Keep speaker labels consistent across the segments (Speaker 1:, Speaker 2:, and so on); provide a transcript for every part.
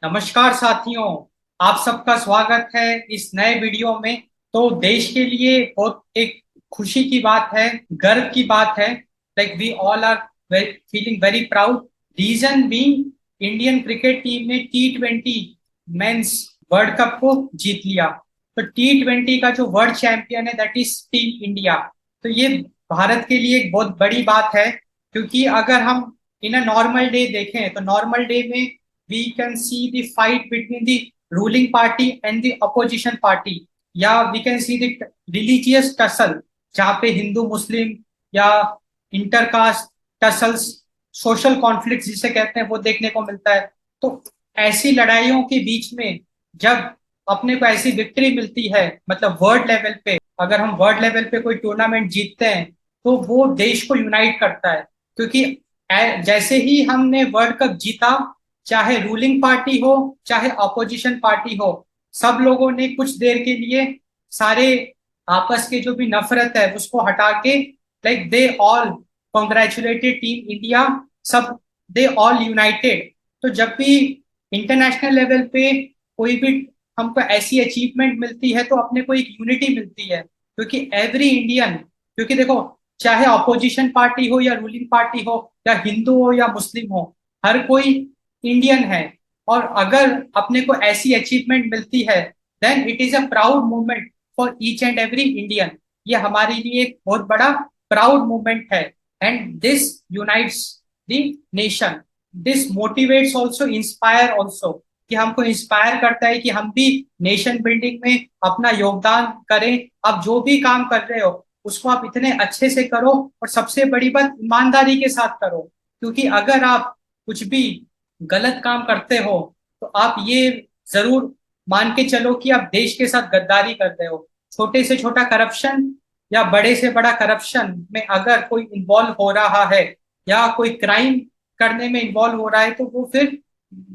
Speaker 1: नमस्कार साथियों। आप सबका स्वागत है इस नए वीडियो में। तो देश के लिए बहुत एक खुशी की बात है, गर्व की बात है। Like we all are feeling very proud. Reason being, Indian cricket team ने T20 मेंस वर्ल्ड कप को जीत लिया। तो T20 का जो वर्ल्ड चैंपियन है दैट इज टीम इंडिया। तो ये भारत के लिए एक बहुत बड़ी बात है, क्योंकि अगर हम इन अ नॉर्मल डे देखें तो नॉर्मल डे में we can see the fight between the ruling party and the opposition party, या we can see the religious tussle, जहाँ पे हिंदू मुस्लिम या इंटरकास्ट टसल्स, सोशल कॉन्फ्लिक्ट जिसे कहते हैं, वो देखने को मिलता है। तो ऐसी लड़ाइयों के बीच में जब अपने को ऐसी विक्ट्री मिलती है, मतलब वर्ल्ड लेवल पे अगर हम वर्ल्ड लेवल पे कोई टूर्नामेंट जीतते हैं तो वो देश को यूनाइट करता है। क्योंकि जैसे ही हमने वर्ल्ड कप जीता, चाहे रूलिंग पार्टी हो चाहे अपोजिशन पार्टी हो, सब लोगों ने कुछ देर के लिए सारे आपस के जो भी नफरत है उसको हटा के, like they all congratulated team India, सब दे ऑल यूनाइटेड। तो जब भी इंटरनेशनल लेवल पे कोई भी हमको ऐसी अचीवमेंट मिलती है तो अपने को एक यूनिटी मिलती है, क्योंकि एवरी इंडियन, क्योंकि देखो, चाहे अपोजिशन पार्टी हो या रूलिंग पार्टी हो या हिंदू हो या मुस्लिम हो, हर कोई इंडियन है। और अगर अपने को ऐसी अचीवमेंट मिलती है then it is a proud movement for each and every Indian. ये हमारे लिए एक बहुत बड़ा प्राउड मूवमेंट है। And this unites the nation, this motivates also, inspire also, कि हमको इंस्पायर करता है कि हम भी नेशन बिल्डिंग में अपना योगदान करें। आप जो भी काम कर रहे हो उसको आप इतने अच्छे से करो, और सबसे बड़ी बात, ईमानदारी के साथ करो। क्योंकि अगर आप कुछ भी गलत काम करते हो तो आप ये जरूर मान के चलो कि आप देश के साथ गद्दारी कर रहे हो। छोटे से छोटा करप्शन या बड़े से बड़ा करप्शन में अगर कोई इन्वॉल्व हो रहा है या कोई क्राइम करने में इन्वॉल्व हो रहा है तो वो फिर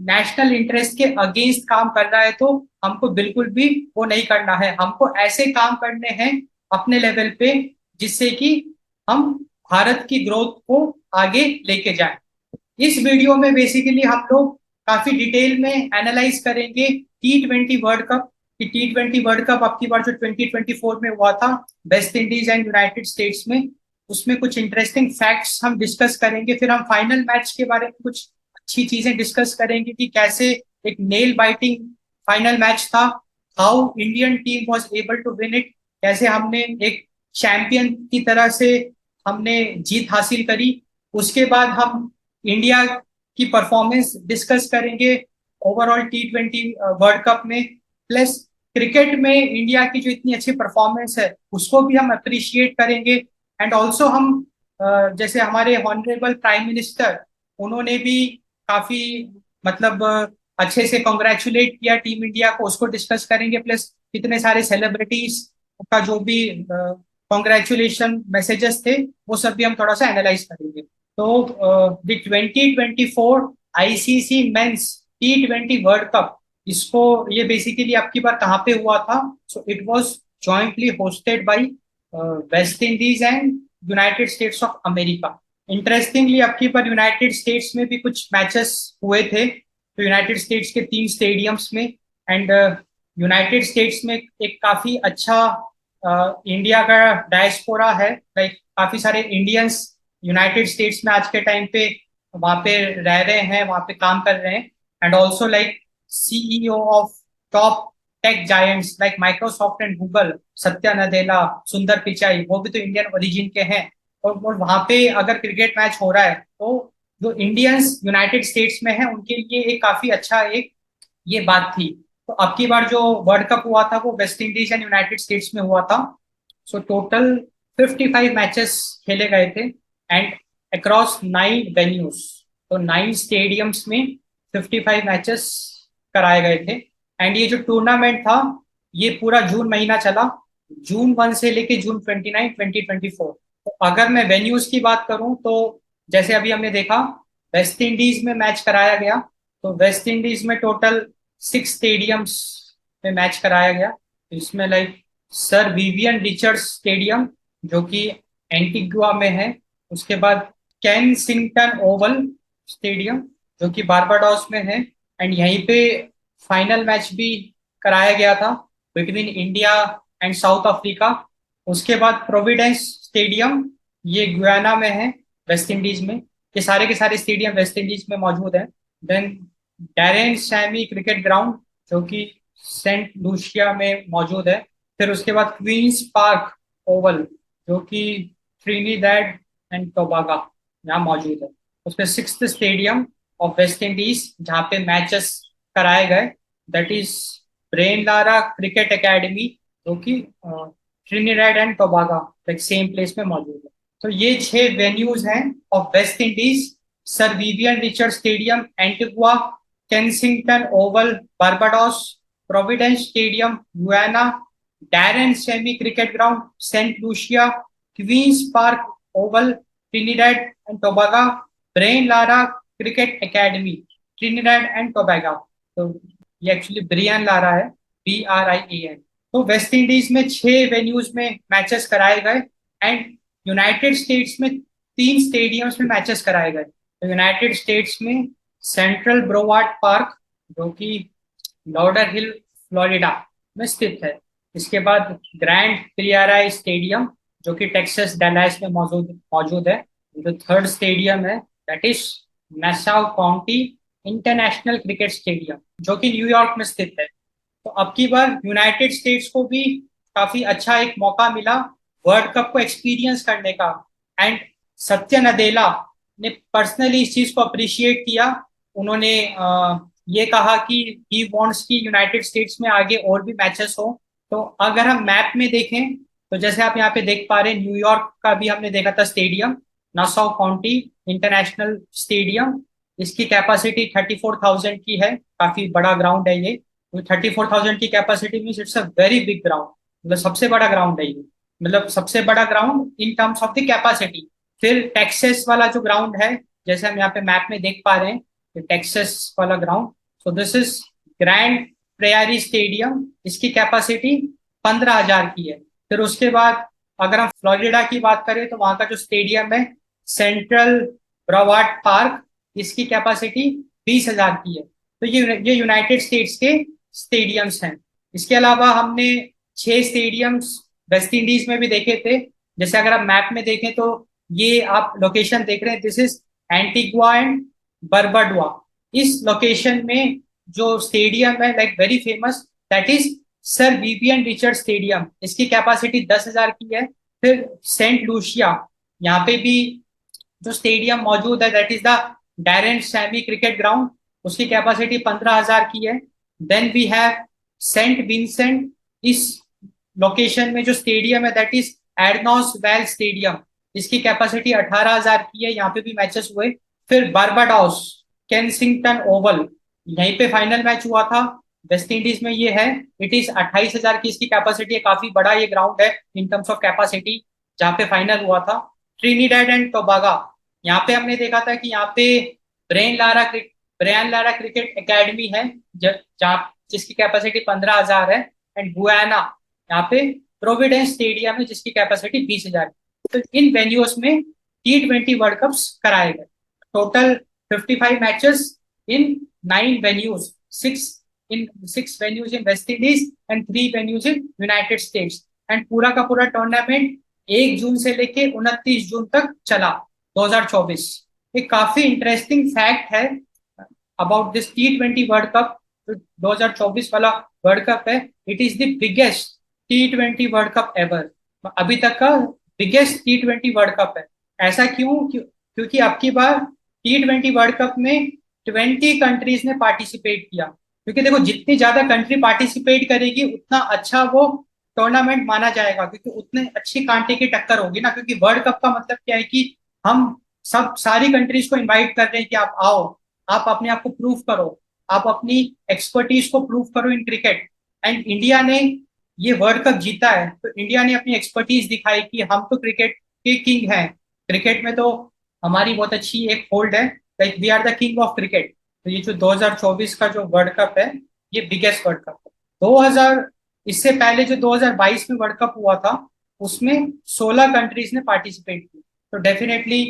Speaker 1: नेशनल इंटरेस्ट के अगेंस्ट काम कर रहा है। तो हमको बिल्कुल भी वो नहीं करना है। हमको ऐसे काम करने हैं अपने लेवल पे जिससे कि हम भारत की ग्रोथ को आगे लेके जाएं। इस वीडियो में बेसिकली हम लोग काफी डिटेल में एनालाइज करेंगे T20 वर्ल्ड कप। कि T20 वर्ल्ड कप अब की बार जो 2024 में हुआ था West Indies and United states में, उसमें कुछ इंटरेस्टिंग फैक्ट्स हम डिस्कस करेंगे। फिर हम फाइनल मैच के बारे में कुछ अच्छी चीजें डिस्कस करेंगे कि कैसे एक नेल बाइटिंग फाइनल मैच था, how Indian team was able to win it, कैसे हमने एक चैंपियन की तरह से हमने जीत हासिल करी। उसके बाद हम इंडिया की परफॉर्मेंस डिस्कस करेंगे ओवरऑल T20 वर्ल्ड कप में। प्लस क्रिकेट में इंडिया की जो इतनी अच्छी परफॉर्मेंस है उसको भी हम अप्रिशिएट करेंगे। एंड ऑल्सो हम जैसे हमारे ऑनरेबल प्राइम मिनिस्टर, उन्होंने भी काफी मतलब अच्छे से कॉन्ग्रेचुलेट किया टीम इंडिया को, उसको डिस्कस करेंगे। प्लस कितने सारे सेलिब्रिटीज का जो भी कॉन्ग्रेचुलेशन मैसेजेस थे वो सब भी हम थोड़ा सा एनालाइज करेंगे। तो the 2024 ICC men's T20 world cup, इसको ये बेसिकली आपकी बार कहाँ पे हुआ था? So it was jointly hosted by West Indies and United states of America. Interestingly आपकी बार यूनाइटेड स्टेट्स में भी कुछ मैचेस हुए थे, तो यूनाइटेड स्टेट्स के 3 स्टेडियम्स में। एंड यूनाइटेड स्टेट्स में एक काफी अच्छा इंडिया का डायस्पोरा है, लाइक काफी सारे इंडियंस यूनाइटेड स्टेट्स में आज के टाइम पे वहां पे रह रहे हैं, वहां पे काम कर रहे हैं। And also like CEO of top tech giants like Microsoft and Google, Satya Nadella, Sundar Pichai, वो भी तो इंडियन ओरिजिन के हैं। और वहां पे अगर क्रिकेट मैच हो रहा है तो जो इंडियंस यूनाइटेड स्टेट्स में हैं उनके लिए एक काफी अच्छा एक ये बात थी। तो अब की बार जो वर्ल्ड कप हुआ था वो West Indies and United states में हुआ था। सो टोटल 55 मैचेस खेले गए थे एंड अक्रॉस 9 वेन्यूज, तो 9 स्टेडियम्स में 55 मैचेस कराए गए थे। एंड ये जो टूर्नामेंट था ये पूरा जून महीना चला, June 1 से लेके June 29 2024। तो अगर मैं वेन्यूज की बात करूं तो जैसे अभी हमने देखा वेस्ट इंडीज में मैच कराया गया, तो वेस्ट इंडीज में टोटल 6 स्टेडियम्स में मैच कराया गया। तो इसमें like sir Vivian Richards stadium जो कि एंटीगुआ में है, उसके बाद कैनसिंगटन ओवल स्टेडियम जो कि बारबाडोस में है, एंड यहीं पे फाइनल मैच भी कराया गया था between India and South Africa. उसके बाद प्रोविडेंस स्टेडियम, ये गुयाना में है, वेस्ट इंडीज में। ये सारे के सारे स्टेडियम वेस्ट इंडीज में मौजूद है। Then Darren Sammy cricket ground, जो कि सेंट लूसिया में मौजूद है। फिर उसके बाद क्वींस पार्क ओवल, जो कि ट्रिनिडेड एंड टोबागा यहाँ मौजूद है। उसमें sixth stadium of West Indies जहाँ पे मैचेस कराए गए, that is Brian Lara cricket academy, जो कि Trinidad and Tobago like same place में मौजूद है। तो ये 6 वेन्यूज हैं of West Indies: Sir Vivian Richard stadium Antigua, Kensington Oval Barbados, Providence stadium Guyana, Daren Sammy cricket ground Saint Lucia, Queens Park Oval Trinidad and Tobago, Brian Lara cricket academy Trinidad and Tobago. तो ये actually Brian Lara है, BRIAN। तो West Indies में 6 venues में matches कराए गए and United states में 3 stadiums में मैचेस कराए गए। तो यूनाइटेड स्टेट्स में सेंट्रल ब्रोवार्ड पार्क, जो कि लॉडर हिल फ्लोरिडा में स्थित है। इसके बाद ग्रैंड प्रियरा स्टेडियम, जो कि टेक्सास डैलास में मौजूद मौजूद है। जो थर्ड स्टेडियम है, that is Nassau county international cricket stadium, जो कि न्यूयॉर्क में स्थित है। तो अब की बार यूनाइटेड स्टेट्स को भी काफी अच्छा एक मौका मिला वर्ल्ड कप को एक्सपीरियंस करने का। एंड सत्य नदेला ने पर्सनली इस चीज को अप्रिशिएट किया। उन्होंने ये कहा कि ही वांट्स कि यूनाइटेड स्टेट्स में आगे और भी मैचेस हो। तो अगर हम मैप में देखें, तो जैसे आप यहाँ पे देख पा रहे हैं, न्यूयॉर्क का भी हमने देखा था stadium, Nassau county international stadium. इसकी कैपेसिटी 34,000 की है, काफी बड़ा ग्राउंड है ये। 34,000 की capacity means it's a very big ground, मतलब सबसे बड़ा ग्राउंड है ये, मतलब सबसे बड़ा ground in terms of the capacity. फिर टेक्सास वाला जो ग्राउंड है, जैसे हम यहाँ पे मैप में देख पा रहे हैं, टेक्सास वाला ground, so this is grand prairie stadium. इसकी कैपेसिटी 15,000 की है। फिर उसके बाद अगर हम फ्लोरिडा की बात करें, तो वहां का जो स्टेडियम है सेंट्रल ब्रोवार्ड पार्क, इसकी कैपेसिटी 20,000 की है। तो ये यूनाइटेड स्टेट्स के स्टेडियम्स हैं। इसके अलावा हमने 6 स्टेडियम्स वेस्ट इंडीज में भी देखे थे। जैसे अगर आप मैप में देखें, तो ये आप लोकेशन देख रहे हैं, दिस इज एंटीगुआ एंड बरबडुआ। इस लोकेशन में जो स्टेडियम है like very famous, that is sir Vivian Richard stadium. इसकी कैपेसिटी 10,000 की है। फिर सेंट लूसिया, यहाँ पे भी जो स्टेडियम मौजूद है, that is the Darren Sammy cricket ground. उसकी कैपेसिटी 15,000 की है। Then we have Saint Vincent. इस लोकेशन में जो स्टेडियम है, that is Arnos Vale stadium. इसकी कैपेसिटी 18,000 की है, यहाँ पे भी मैचेस हुए। फिर बारबाडोस केंसिंगटन ओवल, यहीं पे फाइनल मैच हुआ था, वेस्ट इंडीज में ये है। इट इज 28,000 की इसकी कैपेसिटी है, काफी बड़ा ये ग्राउंड है इन टर्म्स ऑफ कैपेसिटी, जहाँ पे फाइनल हुआ था। ट्रिनिडेड एंड टोबागा, यहाँ पे हमने देखा था कि यहाँ पे Brian Lara Brian Lara cricket academy है, जहाँ जिसकी कैपेसिटी 15,000 है। एंड गुयाना, यहाँ पे प्रोविडेंस स्टेडियम है, जिसकी कैपेसिटी 20,000। तो इन वेन्यूज में T20 वर्ल्ड कप्स कराए गए। Total 55 matches in 9 venues, six venues in West Indies and 3 venues in United states. And पूरा का पूरा टूर्नामेंट 1 जून से लेके 29 जून तक चला, 2024। एक काफी इंटरेस्टिंग फैक्ट है about this T20 world cup, जो 2024 वाला वर्ल्ड कप है, it is the biggest T20 world cup ever, अभी तक का बिगेस्ट T20 वर्ल्ड कप है। ऐसा क्योंकि अब की बार T20 वर्ल्ड कप में 20 कंट्रीज ने पार्टिसिपेट किया। क्योंकि देखो, जितनी ज्यादा कंट्री पार्टिसिपेट करेगी, उतना अच्छा वो टूर्नामेंट माना जाएगा, क्योंकि उतने अच्छी कांटे की टक्कर होगी ना। क्योंकि वर्ल्ड कप का मतलब क्या है कि हम सब सारी कंट्रीज को इनवाइट कर रहे हैं कि आप आओ, आप अपने आप को प्रूव करो, आप अपनी एक्सपर्टीज को प्रूव करो इन क्रिकेट। एंड इंडिया ने ये वर्ल्ड कप जीता है, तो इंडिया ने अपनी एक्सपर्टीज दिखाई कि हम तो क्रिकेट के किंग हैं। क्रिकेट में तो हमारी बहुत अच्छी एक होल्ड है, like we are the king of cricket. तो ये जो 2024 का जो वर्ल्ड कप है, ये बिगेस्ट वर्ल्ड कप है। 2000 इससे पहले जो 2022 में वर्ल्ड कप हुआ था, उसमें 16 कंट्रीज ने पार्टिसिपेट की। तो डेफिनेटली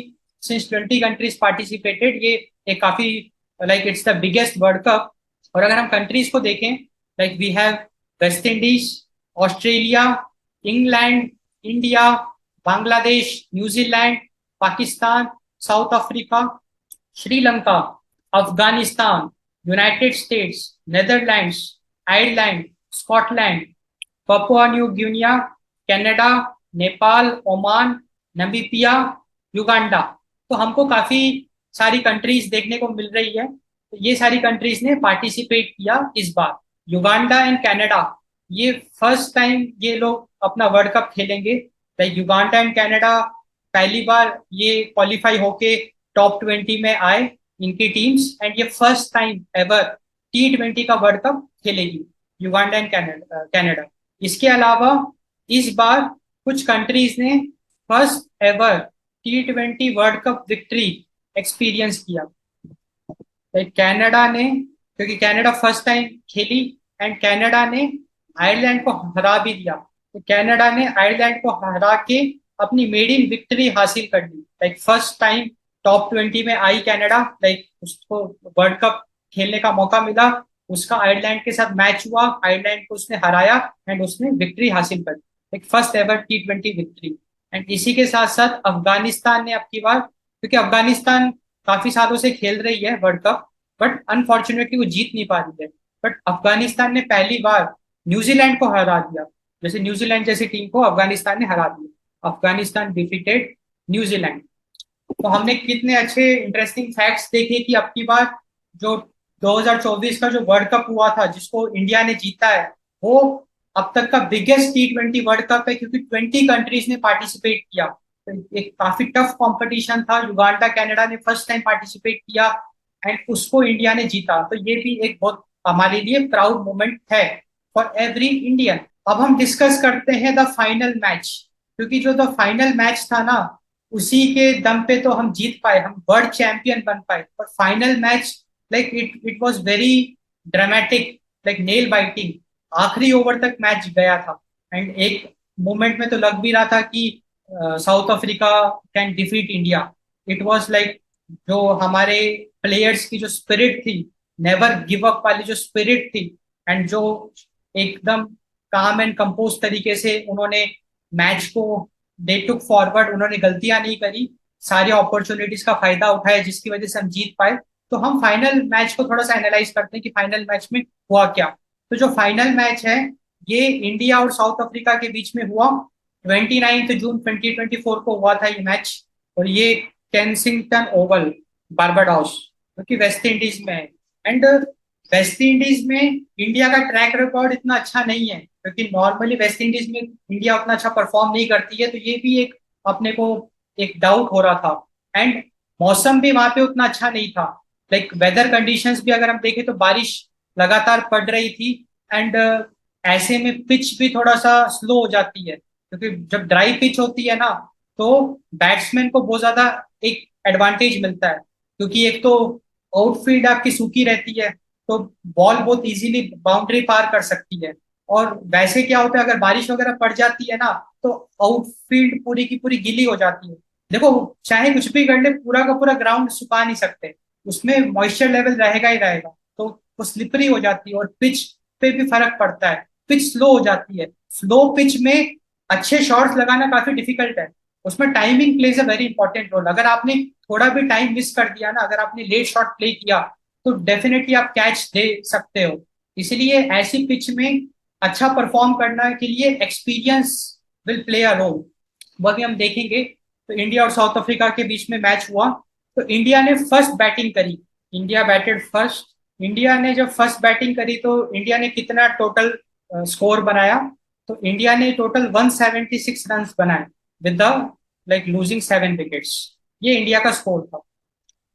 Speaker 1: सिंस 20 कंट्रीज पार्टिसिपेटेड, ये एक काफी like it's the biggest world cup और अगर हम कंट्रीज को देखें, like we have West Indies, Australia, England, India, Bangladesh, New Zealand, Pakistan, South Africa, Sri Lanka, Afghanistan, United States, Netherlands, Ireland, Scotland, Papua New Guinea, Canada, Nepal, Oman, Namibia, Uganda. तो हमको काफी सारी कंट्रीज देखने को मिल रही है। तो ये सारी कंट्रीज ने पार्टिसिपेट किया इस बार। युगांडा एंड कनाडा, ये फर्स्ट टाइम ये लोग अपना वर्ल्ड कप खेलेंगे। लाइक युगांडा एंड कनाडा पहली बार ये क्वालिफाई होके टॉप 20 में आए, इनकी टीम्स, एंड ये फर्स्ट टाइम एवर T20 का वर्ल्ड कप खेलेगी युगांडा एंड कनाडा। इसके अलावा इस बार कुछ कंट्रीज ने first ever T20 world cup victory experience किया। लाइक कनाडा ने, क्योंकि कनाडा फर्स्ट टाइम खेली, एंड कनाडा ने आयरलैंड को हरा भी दिया। तो कनाडा ने आयरलैंड को हरा के अपनी मेडिन विक्ट्री हासिल कर ली। लाइक फर्स्ट टाइम टॉप 20 में आई कनाडा, लाइक उसको वर्ल्ड कप खेलने का मौका मिला। उसका आयरलैंड के साथ मैच हुआ, आयरलैंड को उसने हराया एंड उसने विक्ट्री हासिल कर ली, एक first ever T20 victory. And इसी के साथ साथ अफगानिस्तान ने अब की बार, क्योंकि अफगानिस्तान काफी सालों से खेल रही है वर्ल्ड कप, बट अनफॉर्चुनेटली वो जीत नहीं पा रही है। बट अफगानिस्तान ने पहली बार न्यूजीलैंड को हरा दिया। जैसे न्यूजीलैंड जैसी टीम को अफगानिस्तान ने हरा दिया, अफगानिस्तान डिफीटेड न्यूजीलैंड। तो हमने कितने अच्छे इंटरेस्टिंग फैक्ट्स देखे कि अब की बार जो 2024 का जो वर्ल्ड कप हुआ था जिसको इंडिया ने जीता है, वो अब तक का बिगेस्ट T20 वर्ल्ड कप है, क्योंकि 20 कंट्रीज ने पार्टिसिपेट किया। तो एक काफी टफ कंपटीशन था। युगांडा कनाडा ने फर्स्ट टाइम पार्टिसिपेट किया एंड उसको इंडिया ने जीता। तो ये भी एक बहुत हमारे लिए प्राउड मोमेंट है फॉर एवरी इंडियन। अब हम डिस्कस करते हैं द फाइनल मैच, क्योंकि जो द फाइनल मैच था ना, उसी के दम पे तो हम जीत पाए, हम वर्ल्ड चैंपियन बन पाए। पर final match, like it was very dramatic, like nail biting. आखिरी ओवर तक मैच गया था एंड एक मोमेंट में तो लग भी रहा था कि south Africa can defeat India. It was like जो हमारे प्लेयर्स की जो स्पिरिट थी, नेवर गिव अप वाली जो स्पिरिट थी, एंड जो एकदम काम एंड कंपोज तरीके से उन्होंने मैच को दे टुक फॉरवर्ड, उन्होंने गलतियां नहीं करी, सारी अपॉर्चुनिटीज का फायदा उठाया, जिसकी वजह से हम जीत पाए। तो हम फाइनल मैच को थोड़ा सा एनालाइज करते हैं कि फाइनल मैच में हुआ क्या। तो जो फाइनल मैच है, ये इंडिया और साउथ अफ्रीका के बीच में हुआ। 29 जून 2024 को हुआ था ये मैच, और ये केंसिंगटन ओवल, बारबाडोस, जो कि वेस्ट इंडीज में है। एंड वेस्ट इंडीज में इंडिया का ट्रैक रिकॉर्ड इतना अच्छा नहीं है, क्योंकि नॉर्मली वेस्ट इंडीज में इंडिया उतना अच्छा परफॉर्म नहीं करती है। तो ये भी एक अपने को एक डाउट हो रहा था। एंड मौसम भी वहां पे उतना अच्छा नहीं था। लाइक वेदर कंडीशंस भी अगर हम देखें तो बारिश लगातार पड़ रही थी। एंड ऐसे में पिच भी थोड़ा सा स्लो हो जाती है, क्योंकि जब ड्राई पिच होती है ना, तो बैट्समैन को बहुत ज्यादा एक एडवांटेज मिलता है, क्योंकि एक तो आउटफील्ड आपकी सूखी रहती है, तो बॉल बहुत इजीली बाउंड्री पार कर सकती है। और वैसे क्या होता है, अगर बारिश वगैरह पड़ जाती है ना, तो आउटफील्ड पूरी की पूरी गीली हो जाती है। देखो, चाहे कुछ भी कर ले, पूरा का पूरा ग्राउंड सुखा नहीं सकते, उसमें मॉइस्चर लेवल रहेगा ही रहेगा। तो वो स्लिपरी हो जाती है, और पिच पे भी फर्क पड़ता है, पिच स्लो हो जाती है। स्लो पिच में अच्छे शॉट्स लगाना काफी डिफिकल्ट है, उसमें timing plays a very important role. अगर आपने थोड़ा भी टाइम मिस कर दिया ना, अगर आपने लेट शॉट प्ले किया, तो डेफिनेटली आप कैच दे सकते हो। इसलिए ऐसी पिच में अच्छा परफॉर्म करने के लिए experience will play a role, वो भी हम देखेंगे। तो इंडिया और साउथ अफ्रीका के बीच में मैच हुआ। तो इंडिया ने फर्स्ट बैटिंग करी, इंडिया बैटेड फर्स्ट। इंडिया ने जब फर्स्ट बैटिंग करी, तो इंडिया ने कितना टोटल स्कोर बनाया, तो इंडिया ने टोटल 176 रन बनाए with the like losing 7 wickets. ये इंडिया का स्कोर था।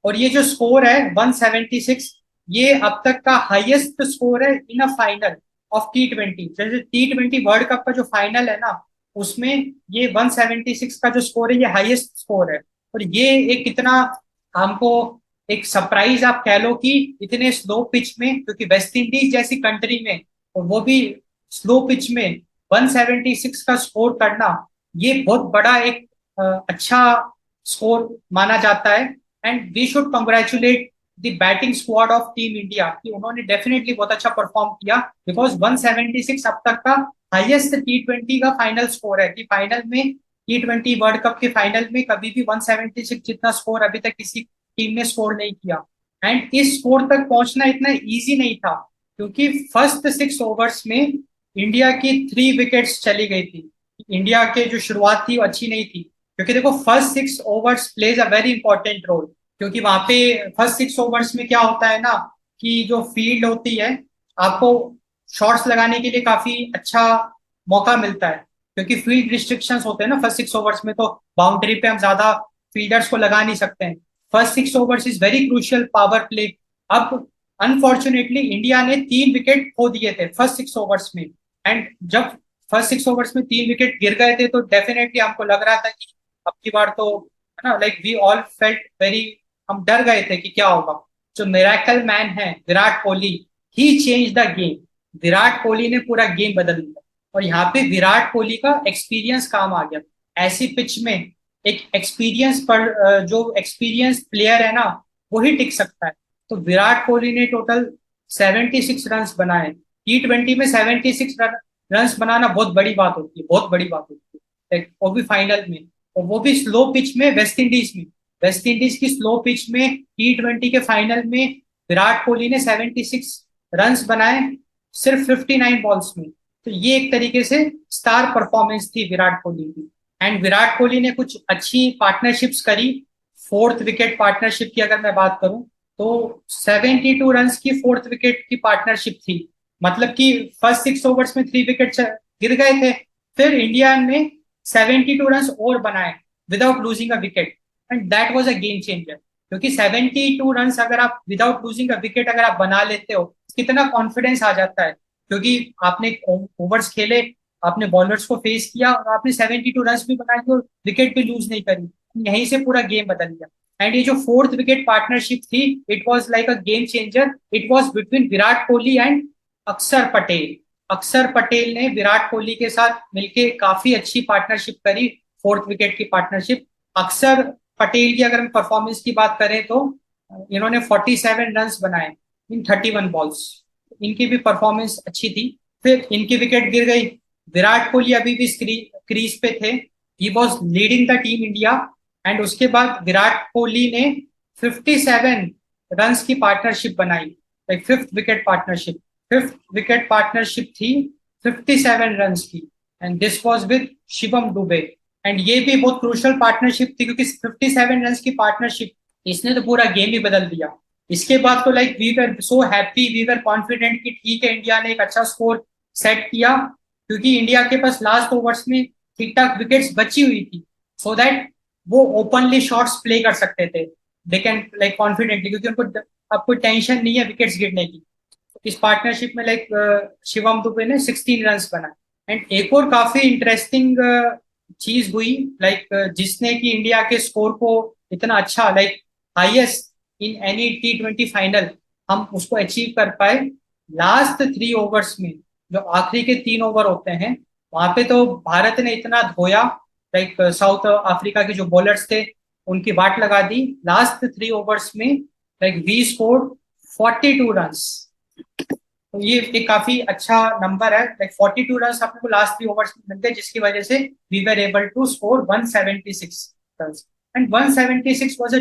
Speaker 1: और ये जो स्कोर है 176, ये अब तक का हाईएस्ट स्कोर है इन अ फाइनल ऑफ T20। जैसे T20 वर्ल्ड कप का जो फाइनल है ना, उसमें ये 176 का जो स्कोर है, ये हाईएस्ट स्कोर है। और ये एक कितना हमको एक सरप्राइज आप कह लो कि इतने स्लो पिच में, क्योंकि वेस्ट इंडीज जैसी कंट्री में, और वो भी स्लो पिच में 176 का स्कोर करना, ये बहुत बड़ा एक अच्छा स्कोर माना जाता है। And we should congratulate the batting squad of team India कि उन्होंने डेफिनेटली बहुत अच्छा परफॉर्म किया, बिकॉज 176 अब तक का हाईएस्ट T20 का फाइनल स्कोर है, कि फाइनल में T20 वर्ल्ड कप के फाइनल में कभी भी 176 जितना स्कोर अभी तक किसी टीम ने स्कोर नहीं किया। एंड इस स्कोर तक पहुंचना इतना इजी नहीं था, क्योंकि फर्स्ट 6 ओवर्स में इंडिया की 3 विकेट्स चली गई थी। इंडिया के जो शुरुआत थी वो अच्छी नहीं थी, क्योंकि देखो first 6 overs plays a very important role, क्योंकि वहां पे फर्स्ट 6 ओवर्स में क्या होता है ना, कि जो फील्ड होती है आपको शॉट्स लगाने के लिए काफी अच्छा मौका मिलता है, क्योंकि फील्ड रिस्ट्रिक्शंस होते हैं ना फर्स्ट 6 ओवर्स में, तो बाउंड्री पे हम ज्यादा फील्डर्स को लगा नहीं सकते हैं। First 6 overs is very crucial power play. अब अनफॉर्चुनेटली इंडिया ने 3 विकेट खो दिए थे फर्स्ट 6 ओवर्स में। एंड जब फर्स्ट 6 ओवर्स में 3 विकेट गिर गए थे तो डेफिनेटली हमको लग रहा था कि अब की बार तो, है ना, like we all felt very, हम डर गए थे कि क्या होगा। जो मिराकल मैन है Virat Kohli, he change the game. Virat Kohli ने पूरा गेम बदल दिया, और यहाँ पे विराट कोहली का एक्सपीरियंस काम आ गया। ऐसी पिच में एक एक्सपीरियंस पर जो एक्सपीरियंस प्लेयर है ना, वही टिक सकता है। तो विराट कोहली ने टोटल 76 रन बनाए। T20 में 76 रन बनाना बहुत बड़ी बात होती है, बहुत बड़ी बात होती है, वो भी फाइनल में, और वो भी स्लो पिच में, वेस्ट इंडीज में। वेस्ट इंडीज की स्लो पिच में T20 के फाइनल में विराट कोहली ने 76 रन बनाए सिर्फ 59 बॉल्स में। तो ये एक तरीके से स्टार परफॉर्मेंस थी विराट कोहली की। एंड विराट कोहली ने कुछ अच्छी पार्टनरशिप्स करी। फोर्थ विकेट पार्टनरशिप की अगर मैं बात करूं, तो 72 रन की फोर्थ विकेट की पार्टनरशिप थी। मतलब कि फर्स्ट 6 ओवर्स में 3 विकेट गिर गए थे, फिर इंडिया ने 72 रन और बनाए without losing a wicket, and that was a game changer. क्योंकि 72 रन अगर आप विदाउट लूजिंग अ विकेट अगर आप बना लेते हो, कितना कॉन्फिडेंस आ जाता है, क्योंकि आपने ओवर्स खेले, आपने बॉलर्स को फेस किया, और आपने 72 रन भी बनाए और विकेट भी लूज नहीं करी। यहीं से पूरा गेम बदल गया। एंड ये जो फोर्थ विकेट पार्टनरशिप थी, it was like a game changer. It was between Virat Kohli and अक्षर पटेल। अक्षर पटेल ने विराट कोहली के साथ मिलके काफी अच्छी पार्टनरशिप करी, फोर्थ विकेट की पार्टनरशिप। अक्षर पटेल की अगर हम परफॉर्मेंस की बात करें तो इन्होंने 47 रन बनाए इन 31 बॉल्स। इनकी भी परफॉर्मेंस अच्छी थी। फिर इनकी विकेट गिर गई। विराट कोहली अभी भी क्रीज पे थे, he was leading the team India. And उसके बाद विराट कोहली ने 57 रन की पार्टनरशिप बनाई, लाइक फिफ्थ विकेट पार्टनरशिप थी 57 रन की। And this was with Shivam Dubey. And ये भी बहुत क्रूशल पार्टनरशिप थी, क्योंकि 57 रन की पार्टनरशिप, इसने तो पूरा गेम ही बदल दिया। इसके बाद तो like we were so happy, we were confident कि ठीक है इंडिया ने एक अच्छा स्कोर सेट किया, क्योंकि इंडिया के पास लास्ट ओवर्स में ठीक ठाक विकेट्स बची हुई थी, सो दैट वो ओपनली शॉट्स प्ले कर सकते थे, दे कैन लाइक कॉन्फिडेंटली, क्योंकि उनको अब कोई टेंशन नहीं है विकेट्स गिरने की। इस पार्टनरशिप में लाइक शिवम दुबे ने 16 रन बनाए। एंड एक और काफी इंटरेस्टिंग चीज हुई, लाइक जिसने कि इंडिया के स्कोर को इतना अच्छा, like highest in any T20 final, हम उसको अचीव कर पाए। लास्ट 3 ओवर्स में, जो आखिरी के 3 ओवर होते हैं, वहां पे तो भारत ने इतना धोया, लाइक साउथ अफ्रीका के जो बॉलर्स थे उनकी वाट लगा दी। लास्ट 3 ओवर्स में लाइक वी स्कोर 42 रन। तो ये एक काफी अच्छा नंबर है, लाइक 42 रन अपने को लास्ट 3 ओवर्स में मिलते हैं, जिसकी वजह से we were able to score 176 run. And 176 was a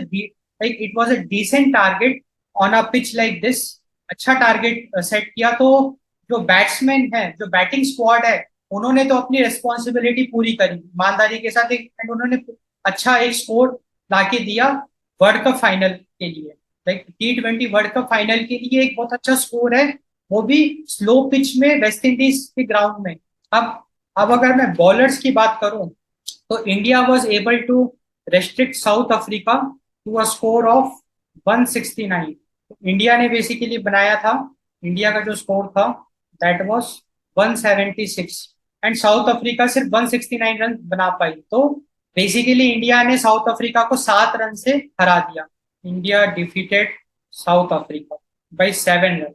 Speaker 1: like it was a decent target on a pitch like this. अच्छा टारगेट सेट किया। तो जो बैट्समैन है, जो बैटिंग स्क्वाड है, उन्होंने तो अपनी रिस्पॉन्सिबिलिटी पूरी करी ईमानदारी के साथ, एंड उन्होंने अच्छा एक स्कोर लाके दिया वर्ल्ड कप फाइनल के लिए। Like T20 world cup final के लिए एक बहुत अच्छा स्कोर है, वो भी स्लो पिच में वेस्ट इंडीज के ग्राउंड में। अब अगर मैं बॉलर्स की बात करूं, तो India was able to restrict South Africa to a score of 169। India ने बेसिकली बनाया था, इंडिया का जो स्कोर था that was 176, and South Africa सिर्फ 169 रन बना पाई। तो बेसिकली इंडिया ने साउथ अफ्रीका को 7 रन से हरा दिया। India defeated South Africa by 7 run.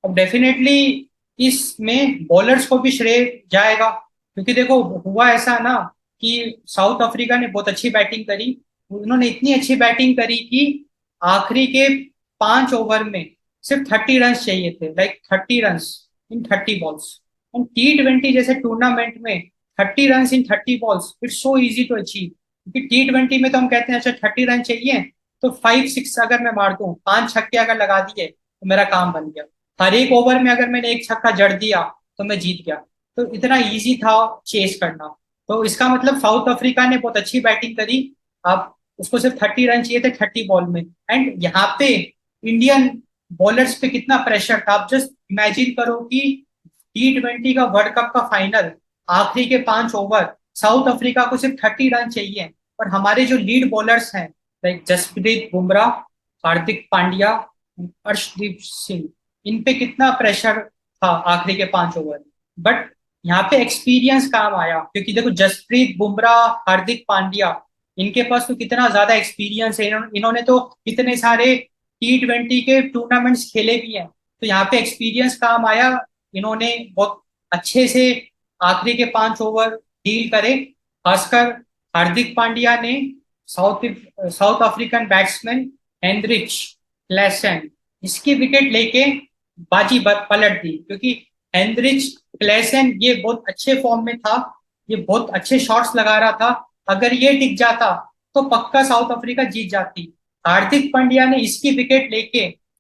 Speaker 1: अब डेफिनेटली इसमें बॉलर्स को भी श्रेय जाएगा, क्योंकि देखो हुआ ऐसा ना कि साउथ अफ्रीका ने बहुत अच्छी बैटिंग करी। उन्होंने इतनी अच्छी बैटिंग करी कि आखिरी के 5 ओवर में सिर्फ 30 रन चाहिए थे, like 30 run in 30 balls. And T20 जैसे टूर्नामेंट में 30 run in 30 balls, it's so easy to achieve. क्योंकि T20 में तो हम कहते हैं अच्छा 30 रन चाहिए, तो 5 6 अगर मैं मार दूं, 5 छक्के अगर लगा दिए तो मेरा काम बन गया। हर एक ओवर में अगर मैंने एक छक्का जड़ दिया तो मैं जीत गया। तो इतना इजी था चेस करना। तो इसका मतलब साउथ अफ्रीका ने बहुत अच्छी बैटिंग करी। अब उसको सिर्फ 30 रन चाहिए थे 30 बॉल में। एंड यहाँ पे इंडियन बॉलर्स पे कितना प्रेशर था। आप जस्ट इमेजिन करो कि T20 का वर्ल्ड कप का फाइनल, आखिरी के 5 ओवर, साउथ अफ्रीका को सिर्फ 30 रन चाहिए, और हमारे जो लीड बॉलर्स हैं लाइक जसप्रीत बुमराह, हार्दिक पांड्या, अर्शदीप सिंह, इन पे कितना प्रेशर था आखिरी के 5 ओवर। बट यहाँ पे एक्सपीरियंस काम आया, क्योंकि देखो जसप्रीत बुमराह, हार्दिक पांड्या, इनके पास तो कितना ज्यादा एक्सपीरियंस है। इन्होंने तो कितने सारे T20 के टूर्नामेंट्स खेले भी हैं। तो यहाँ पे एक्सपीरियंस काम आया। इन्होंने बहुत अच्छे से आखिरी के 5 ओवर डील करे। खासकर हार्दिक पांड्या ने South South African batsman Heinrich Klaasen, इसकी विकेट लेके बाजी पलट दी। क्योंकि हेनरिच क्लैसन ये बहुत अच्छे फॉर्म में था, ये बहुत अच्छे शॉट्स लगा रहा था। अगर ये टिक जाता तो पक्का साउथ अफ्रीका जीत जाती। हार्दिक पांड्या ने इसकी विकेट लेके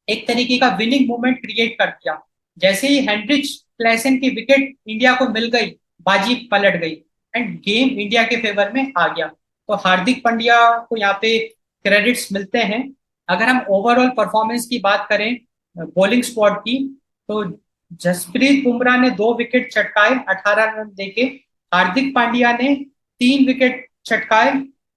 Speaker 1: एक तरीके का विनिंग मूवमेंट क्रिएट कर दिया। जैसे ही हेनरिच क्लैसन की विकेट इंडिया को मिल गई, बाजी पलट गई एंड गेम इंडिया के फेवर में आ गया। तो हार्दिक पांड्या को यहाँ पे क्रेडिट्स मिलते हैं। अगर हम ओवरऑल परफॉर्मेंस की बात करें बॉलिंग स्क्वाड की, तो जसप्रीत बुमराह ने 2 विकेट चटकाए 18 रन देके। हार्दिक पांड्या ने 3 विकेट चटकाए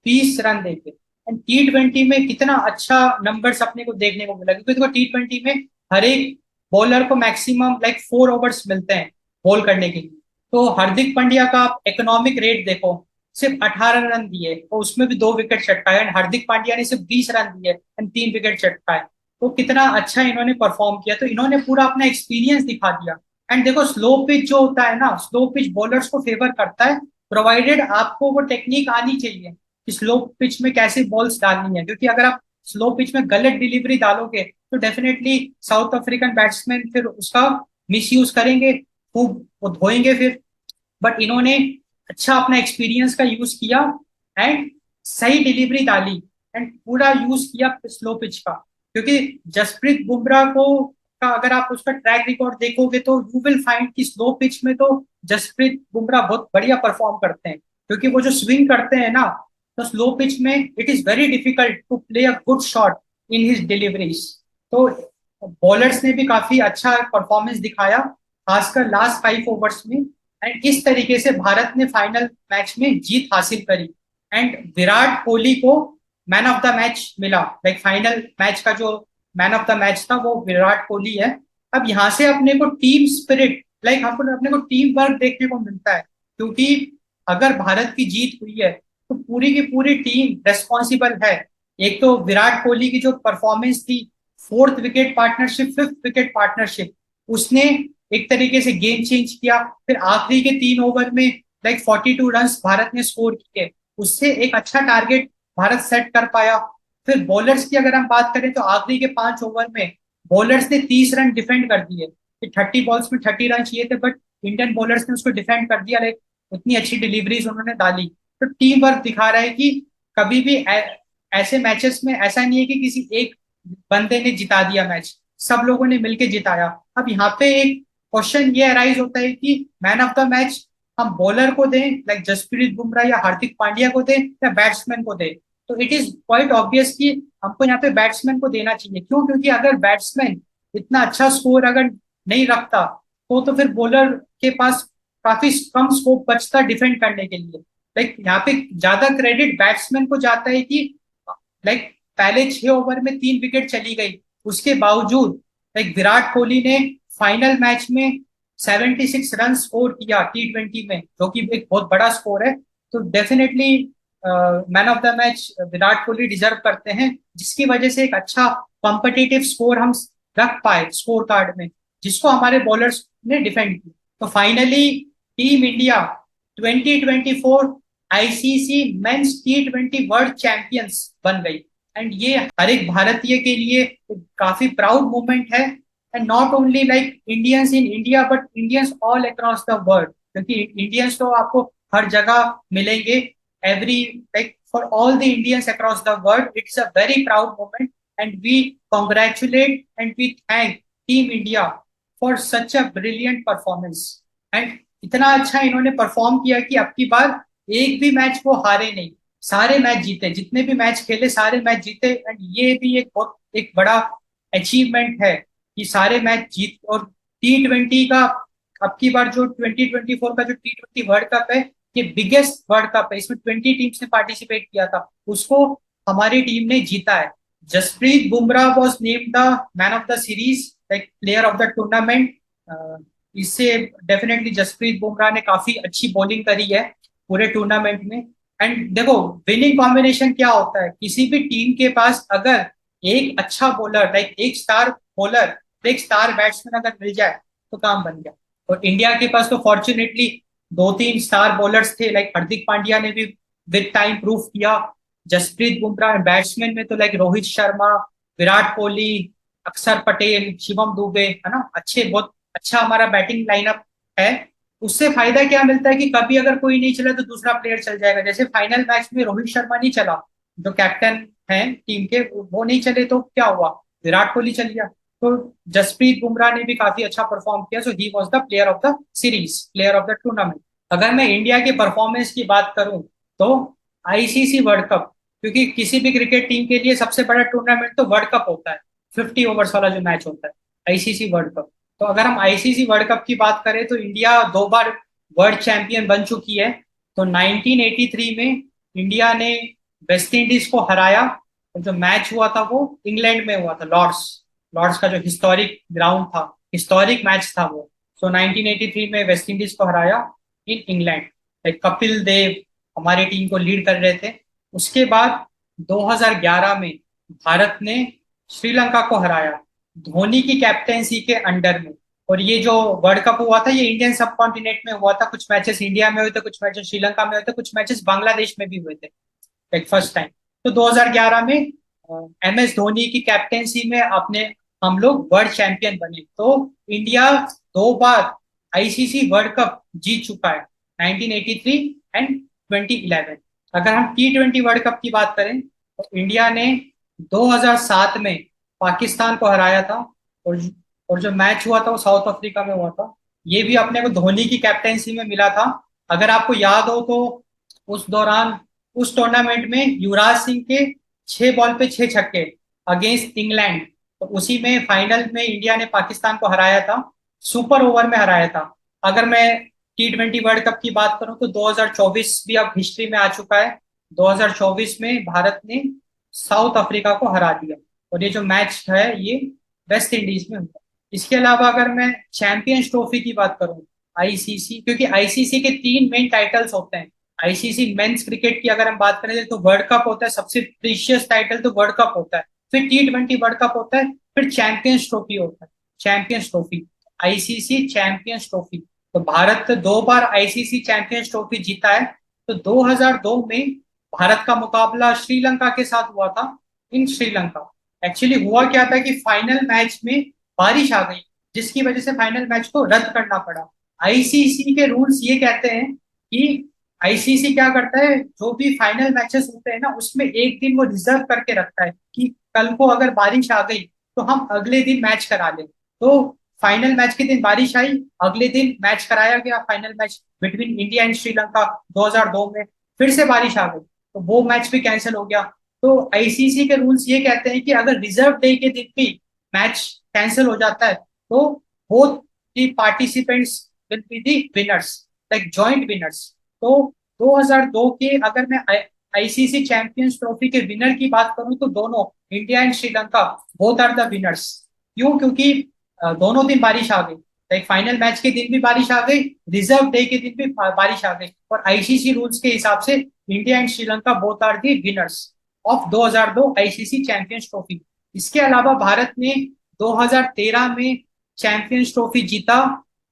Speaker 1: 20 रन देके। एंड T20 में कितना अच्छा नंबर्स अपने को देखने को मिला, क्योंकि देखो T20 में हर एक बॉलर को मैक्सिमम लाइक 4 ओवर्स मिलते हैं बॉल करने के लिए। तो हार्दिक पांड्या का आप इकोनॉमिक रेट देखो, सिर्फ 18 रन दिए और उसमें भी 2 विकेट चटकाए। एंड हार्दिक पांड्या ने सिर्फ 20 रन दिए एंड 3 विकेट चटकाए। तो कितना अच्छा इन्होंने परफॉर्म किया। तो इन्होंने पूरा अपना एक्सपीरियंस दिखा दिया। एंड देखो स्लो पिच जो होता है ना, स्लो पिच बॉलर्स को फेवर करता है, प्रोवाइडेड आपको वो टेक्निक आनी चाहिए कि स्लो पिच में कैसे बॉल्स डालनी है। क्योंकि अगर आप स्लो पिच में गलत डिलीवरी डालोगे तो डेफिनेटली साउथ अफ्रीकन बैट्समैन फिर उसका मिस यूज करेंगे, खूब वो धोएंगे फिर। बट इन्होंने अच्छा अपना एक्सपीरियंस का यूज किया एंड सही डिलीवरी डाली एंड पूरा यूज किया स्लो पिच का। क्योंकि जसप्रीत बुमराह को का अगर आप उसका ट्रैक रिकॉर्ड देखोगे तो यू विल फाइंड कि स्लो पिच में तो जसप्रीत बुमराह बहुत बढ़िया परफॉर्म करते हैं। क्योंकि वो जो स्विंग करते हैं ना, तो स्लो पिच में it is very difficult to play a good shot in his deliveries. तो बॉलर्स ने भी काफी अच्छा परफॉर्मेंस दिखाया, खासकर लास्ट 5 ओवर्स में। एंड इस तरीके से भारत ने फाइनल मैच में जीत हासिल करी। एंड विराट कोहली को मैन ऑफ द मैच मिला। लाइक फाइनल मैच का जो मैन ऑफ द मैच था वो विराट कोहली है। अब यहाँ से अपने को टीम स्पिरिट, लाइक अपने को टीम वर्क देखने को मिलता है। क्योंकि अगर भारत की जीत हुई है तो पूरी की पूरी टीम रेस्पॉन्सिबल है। एक तो विराट कोहली की जो परफॉर्मेंस थी, 4th wicket partnership, 5th wicket partnership, उसने एक तरीके से गेम चेंज किया। फिर आखिरी के 3 ओवर में लाइक 42 रन भारत ने स्कोर किए, उससे एक अच्छा टारगेट भारत सेट कर पाया। फिर बॉलर्स की अगर हम बात करें तो आखिरी के 5 ओवर में बॉलर्स ने 30 रन डिफेंड कर दिए। 30 बॉल्स में 30 रन चाहिए थे, बट इंडियन बॉलर्स ने उसको डिफेंड कर दिया। लाइक उतनी अच्छी डिलीवरीज उन्होंने डाली। तो टीम वर्क दिखा रहा है कि कभी भी ऐसे मैचेस में ऐसा नहीं है कि किसी एक बंदे ने जिता दिया मैच, सब लोगों ने मिलकर जिताया। अब यहाँ पे एक क्वेश्चन ये अराइज होता है कि मैन ऑफ द मैच हम बॉलर को दें लाइक जसप्रीत बुमराह या हार्दिक पांड्या को दें या बैट्समैन को दें। तो इट इज क्वाइट ऑब्वियस कि हमको यहाँ पे बैट्समैन को देना चाहिए। क्यों? क्योंकि अगर बैट्समैन इतना अच्छा स्कोर अगर नहीं रखता तो फिर बॉलर के पास काफी कम स्कोप बचता डिफेंड करने के लिए। लाइक यहाँ पे ज्यादा क्रेडिट बैट्समैन को जाता है कि लाइक पहले 6 ओवर में 3 विकेट चली गई, उसके बावजूद लाइक विराट कोहली ने फाइनल मैच में 76 रन स्कोर किया T20 में, जो कि एक बहुत बड़ा स्कोर है। तो definitely man of the match Virat Kohli deserve करते हैं, जिसकी वजह से एक अच्छा कॉम्पिटिटिव स्कोर हम रख पाए स्कोर कार्ड में, जिसको हमारे बॉलर्स ने डिफेंड किया। तो finally team India 2024 ICC men's T20 world champions बन गई। एंड ये हर एक भारतीय के लिए काफी प्राउड मोमेंट है। And not only like Indians in India but Indians all across the world, क्योंकि इंडियंस तो आपको हर जगह मिलेंगे, every like for all the Indians across the world it's a very proud moment. And we congratulate and we thank team India for such a brilliant performance. And इतना अच्छा इन्होंने perform किया कि अब की बार एक भी मैच वो हारे नहीं, सारे मैच जीते, जितने भी मैच खेले सारे मैच जीते। एंड ये भी एक बहुत एक बड़ा अचीवमेंट है कि सारे मैच जीत। और T20 का अब की बार जो 2024 का जो T20 वर्ल्ड कप है, ये बिगेस्ट वर्ल्ड कप है, इसमें 20 टीम्स ने पार्टिसिपेट किया था, उसको हमारी टीम ने जीता है। Jasprit Bumrah was named the man of the series, like player of the tournament. इससे डेफिनेटली जसप्रीत बुमराह ने काफी अच्छी बॉलिंग करी है पूरे टूर्नामेंट में। एंड देखो, विनिंग कॉम्बिनेशन क्या होता है, किसी भी टीम के पास अगर एक अच्छा बॉलर लाइक एक स्टार बॉलर, एक स्टार बैट्समैन अगर मिल जाए तो काम बन गया। और इंडिया के पास तो फॉर्चुनेटली दो तीन स्टार बॉलर्स थे, लाइक हार्दिक पांड्या ने भी विद टाइम प्रूव किया। जसप्रीत बुमराह बैट्समैन में तो लाइक रोहित शर्मा, विराट कोहली, अक्षर पटेल, शिवम दुबे, है ना, अच्छे, बहुत अच्छा हमारा बैटिंग लाइनअप है। उससे फायदा क्या मिलता है कि कभी अगर कोई नहीं चला तो दूसरा प्लेयर चल जाएगा। जैसे फाइनल मैच में रोहित शर्मा नहीं चला, जो कैप्टन है टीम के, वो नहीं चले तो क्या हुआ, विराट कोहली चल गया। तो जसप्रीत बुमराह ने भी काफी अच्छा परफॉर्म किया, so he was the player of the series, player of the tournament. अगर मैं इंडिया के परफॉर्मेंस की बात करूं तो आईसीसी वर्ल्ड कप, क्योंकि किसी भी क्रिकेट टीम के लिए सबसे बड़ा टूर्नामेंट तो वर्ल्ड कप होता है, 50 ओवर्स वाला जो मैच होता है, आईसीसी वर्ल्ड कप। तो अगर हम आईसीसी वर्ल्ड कप की बात करें तो इंडिया 2 बार वर्ल्ड चैंपियन बन चुकी है। तो 1983 में इंडिया ने वेस्ट इंडीज को हराया, और जो मैच हुआ था वो इंग्लैंड में हुआ था, लॉर्ड्स, लॉर्ड्स का जो हिस्टोरिक ग्राउंड था, हिस्टोरिक मैच था वो। सो 1983 में वेस्ट इंडीज को हराया इन इंग्लैंड। कपिल देव हमारी टीम को लीड कर रहे थे। उसके बाद 2011 में भारत ने श्रीलंका को हराया, धोनी की कैप्टेंसी के अंडर में। और ये जो वर्ल्ड कप हुआ था ये इंडियन सब कॉन्टिनेंट में हुआ था, कुछ मैचेस इंडिया में हुए थे, कुछ मैचेस श्रीलंका में हुए थे, कुछ मैचेस बांग्लादेश में भी हुए थे, लाइक फर्स्ट टाइम। तो 2011 में MS धोनी की कैप्टेंसी में अपने हम लोग वर्ल्ड चैंपियन बने। तो इंडिया 2 बार आईसीसी वर्ल्ड कप जीत चुका है, 1983 एंड 2011। अगर हम T20 वर्ल्ड कप की बात करें तो इंडिया ने 2007 में पाकिस्तान को हराया था। और और जो मैच हुआ था वो साउथ अफ्रीका में हुआ था, ये भी अपने को धोनी की कैप्टेंसी में मिला था। अगर आपको याद हो तो उस दौरान, उस टूर्नामेंट में युवराज सिंह के 6 बॉल पे 6 छक्के अगेंस्ट इंग्लैंड। तो उसी में फाइनल में इंडिया ने पाकिस्तान को हराया था, सुपर ओवर में हराया था। अगर मैं T20 वर्ल्ड कप की बात करूं तो 2024 भी अब हिस्ट्री में आ चुका है। 2024 में भारत ने साउथ अफ्रीका को हरा दिया, और ये जो मैच है ये वेस्ट इंडीज में हुआ। इसके अलावा अगर मैं चैंपियंस ट्रॉफी की बात करूं, आईसीसी, क्योंकि आईसीसी के 3 मेन टाइटल्स होते हैं। आईसीसी मेंस क्रिकेट की अगर हम बात करें तो वर्ल्ड कप होता है, सबसे प्रीशियस टाइटल तो वर्ल्ड कप होता है। फिर T20 वर्ल्ड कप होता है, फिर चैंपियंस ट्रॉफी होता है, champions trophy, ICC champions trophy. तो भारत 2 बार आईसीसी चैंपियंस ट्रॉफी जीता है। तो 2002 में भारत का मुकाबला श्रीलंका के साथ हुआ था, इन श्रीलंका। एक्चुअली हुआ क्या था कि फाइनल मैच में बारिश आ गई, जिसकी वजह से फाइनल मैच को रद्द करना पड़ा। आईसीसी के रूल्स ये कहते हैं कि आईसीसी क्या करता है, जो भी फाइनल मैचेस होते हैं ना उसमें एक दिन वो रिजर्व करके रखता है कि कल को अगर बारिश आ गई तो हम अगले दिन मैच करा लें। तो फाइनल मैच के दिन बारिश आई, अगले दिन मैच कराया गया, final match between India and Sri Lanka 2002 में। फिर से बारिश आ गई तो वो मैच भी कैंसिल हो गया। तो आईसीसी के रूल्स ये कहते हैं कि अगर रिजर्व डे के दिन भी मैच कैंसिल हो जाता है तो both the participants will be the winners, like joint winners. तो 2002 के अगर मैं आईसीसी चैंपियंस ट्रॉफी के विनर की बात करूं तो दोनों India and Sri Lanka both are the winners. क्यों? क्योंकि दोनों दिन बारिश आ गई, लाइक फाइनल मैच के दिन भी बारिश आ गई, रिजर्व डे के दिन भी बारिश आ गई। और आईसीसी रूल्स के हिसाब से India and Sri Lanka both are the winners of 2002 ICC champions trophy. इसके अलावा भारत ने 2013 में चैंपियंस ट्रॉफी जीता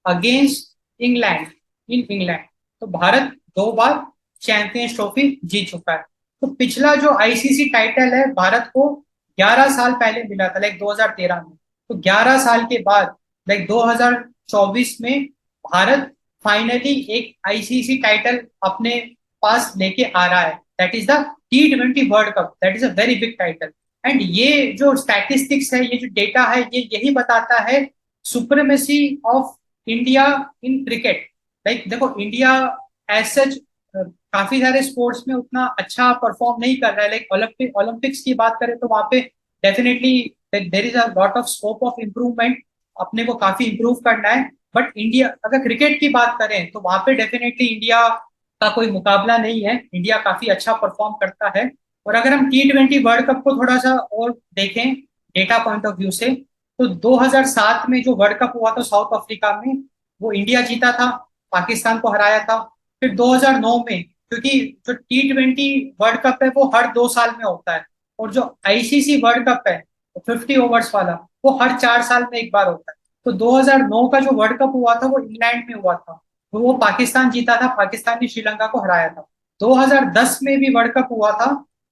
Speaker 1: अगेंस्ट इंग्लैंड, इन इंग्लैंड। तो भारत 2 बार चैंपियंस ट्रॉफी जीत चुका है। तो पिछला जो आईसीसी टाइटल है भारत को 11 साल पहले मिला था, लाइक 2013 में। तो 11 साल के बाद लाइक 2024 में भारत फाइनली एक आईसीसी टाइटल अपने पास लेके आ रहा है, that is the T20 world cup. That is a very big title. And ये जो स्टैटिस्टिक्स है, ये जो डेटा है, ये यही बताता है supremacy of India in cricket. Like देखो, इंडिया एज सच काफी सारे स्पोर्ट्स में उतना अच्छा परफॉर्म नहीं कर रहा है। लाइक ओलंपिक्स की बात करें तो वहां पे definitely there is a lot of scope of improvement, अपने को काफी इम्प्रूव करना है। बट इंडिया, अगर क्रिकेट की बात करें तो वहां पे डेफिनेटली इंडिया का कोई मुकाबला नहीं है। इंडिया काफी अच्छा परफॉर्म करता है। और अगर हम T20 वर्ल्ड कप को थोड़ा सा और देखें डेटा पॉइंट ऑफ व्यू से, तो 2007 में जो वर्ल्ड कप हुआ था साउथ अफ्रीका में, वो इंडिया जीता था, पाकिस्तान को हराया था। फिर 2009 में, क्योंकि जो T20 वर्ल्ड कप है वो हर 2 साल में होता है, और जो आईसीसी वर्ल्ड कप है 50 ओवर्स वाला, वो हर 4 साल में एक बार होता है। तो 2009 का जो वर्ल्ड कप हुआ था वो इंग्लैंड में हुआ था, तो वो पाकिस्तान जीता था, पाकिस्तान ने श्रीलंका को हराया था। 2010 में भी वर्ल्ड कप हुआ था,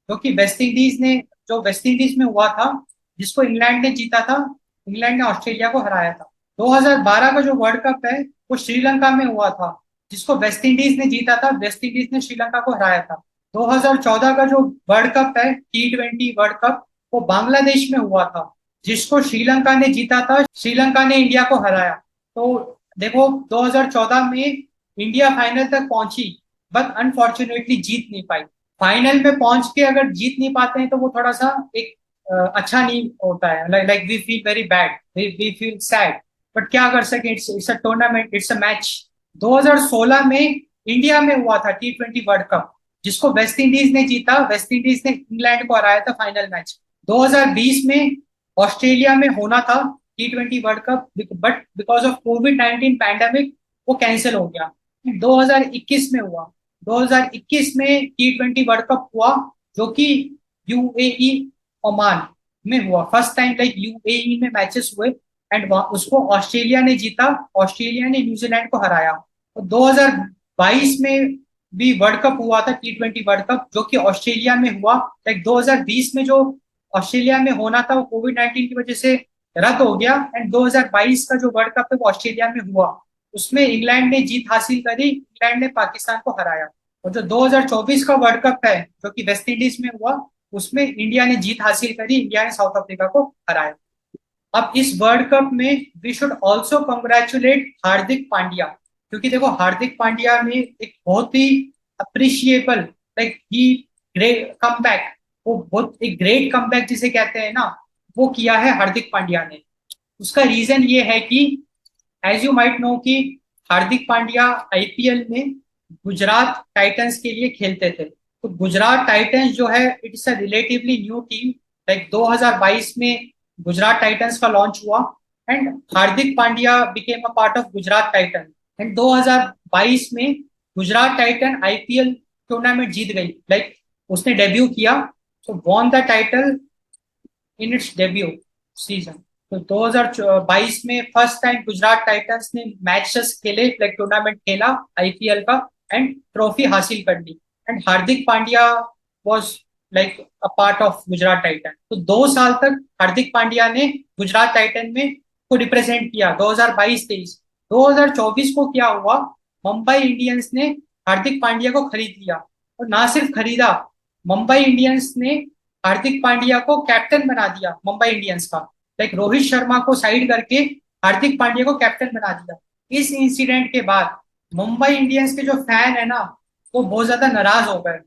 Speaker 1: जो कि वेस्ट इंडीज में हुआ था, जिसको इंग्लैंड ने जीता था। इंग्लैंड ने ऑस्ट्रेलिया को हराया था। 2012 का जो वर्ल्ड कप है वो श्रीलंका में हुआ था, जिसको वेस्ट इंडीज ने जीता था, वेस्ट इंडीज ने श्रीलंका को हराया था। 2014 का जो वर्ल्ड कप है T20 वर्ल्ड कप, वो बांग्लादेश में हुआ था, जिसको श्रीलंका ने जीता था, श्रीलंका ने इंडिया को हराया। तो देखो, 2014 में इंडिया फाइनल तक पहुंची, बट अनफॉर्चुनेटली जीत नहीं पाई। फाइनल में पहुंच के अगर जीत नहीं पाते हैं तो वो थोड़ा सा एक अच्छा नहीं होता है। Like we feel very bad, we feel sad. But क्या कर सके, it's a tournament, it's a match. 2016 में इंडिया में हुआ था T20 वर्ल्ड कप, जिसको वेस्ट इंडीज ने जीता, वेस्ट इंडीज ने इंग्लैंड को हराया था फाइनल मैच। 2020 में ऑस्ट्रेलिया में होना था T20 world cup, but because of covid pandemic वो कैंसिल हो गया। 2021 में हुआ, 2021 में T20 वर्ल्ड कप हुआ, जो कि यूएई ओमान में हुआ। फर्स्ट टाइम लाइक यूएई में मैचेस हुए, एंड उसको ऑस्ट्रेलिया ने जीता, ऑस्ट्रेलिया ने न्यूजीलैंड को हराया। तो 2022 में भी वर्ल्ड कप हुआ था T20 वर्ल्ड कप, जो कि ऑस्ट्रेलिया में हुआ। लाइक 2020 में जो ऑस्ट्रेलिया में होना था वो कोविड-19 की वजह से रद्द हो गया, एंड 2022 का जो वर्ल्ड कप है वो ऑस्ट्रेलिया में हुआ। उसमें इंग्लैंड ने जीत हासिल करी, इंग्लैंड ने पाकिस्तान को हराया। और जो 2024 का वर्ल्ड कप है, जो कि वेस्ट इंडीज में हुआ, उसमें इंडिया ने जीत हासिल करी, इंडिया ने साउथ अफ्रीका को हराया। अब इस वर्ल्ड कप में we should also congratulate Hardik Pandya, क्योंकि देखो हार्दिक पांड्या ने एक बहुत ही appreciable, like he great comeback, वो बहुत एक ग्रेट कमबैक जिसे कहते हैं ना, वो किया है हार्दिक पांड्या ने। उसका रीजन ये है कि एज यू माइट नो कि हार्दिक पांड्या आईपीएल में गुजरात टाइटंस के लिए खेलते थे। तो गुजरात टाइटंस जो है, it's a relatively new team. Like 2022 में गुजरात टाइटंस का लॉन्च हुआ, and Hardik Pandya became a part of Gujarat Titan. And 2022 में गुजरात टाइटन आईपीएल टूर्नामेंट जीत गई। लाइक उसने डेब्यू किया, so won the title in its debut season. तो 2022 में फर्स्ट टाइम गुजरात टाइटंस ने मैचेस खेले, लाइक टूर्नामेंट खेला आईपीएल का, एंड ट्रॉफी हासिल कर ली। And Hardik Pandya was like a part of Gujarat Titan. तो 2 साल तक हार्दिक पांड्या ने गुजरात टाइटन में को रिप्रेजेंट किया, 2022-23। 2024 को क्या हुआ, मुंबई इंडियंस ने हार्दिक पांड्या को खरीद लिया। और ना सिर्फ खरीदा, मुंबई इंडियंस ने हार्दिक पांड्या को कैप्टन बना दिया मुंबई इंडियंस का। लाइक रोहित शर्मा को साइड करके हार्दिक पांड्या को कैप्टन बना दिया। इस इंसिडेंट के बाद मुंबई इंडियंस के जो फैन है ना, वो बहुत ज्यादा नाराज हो गए,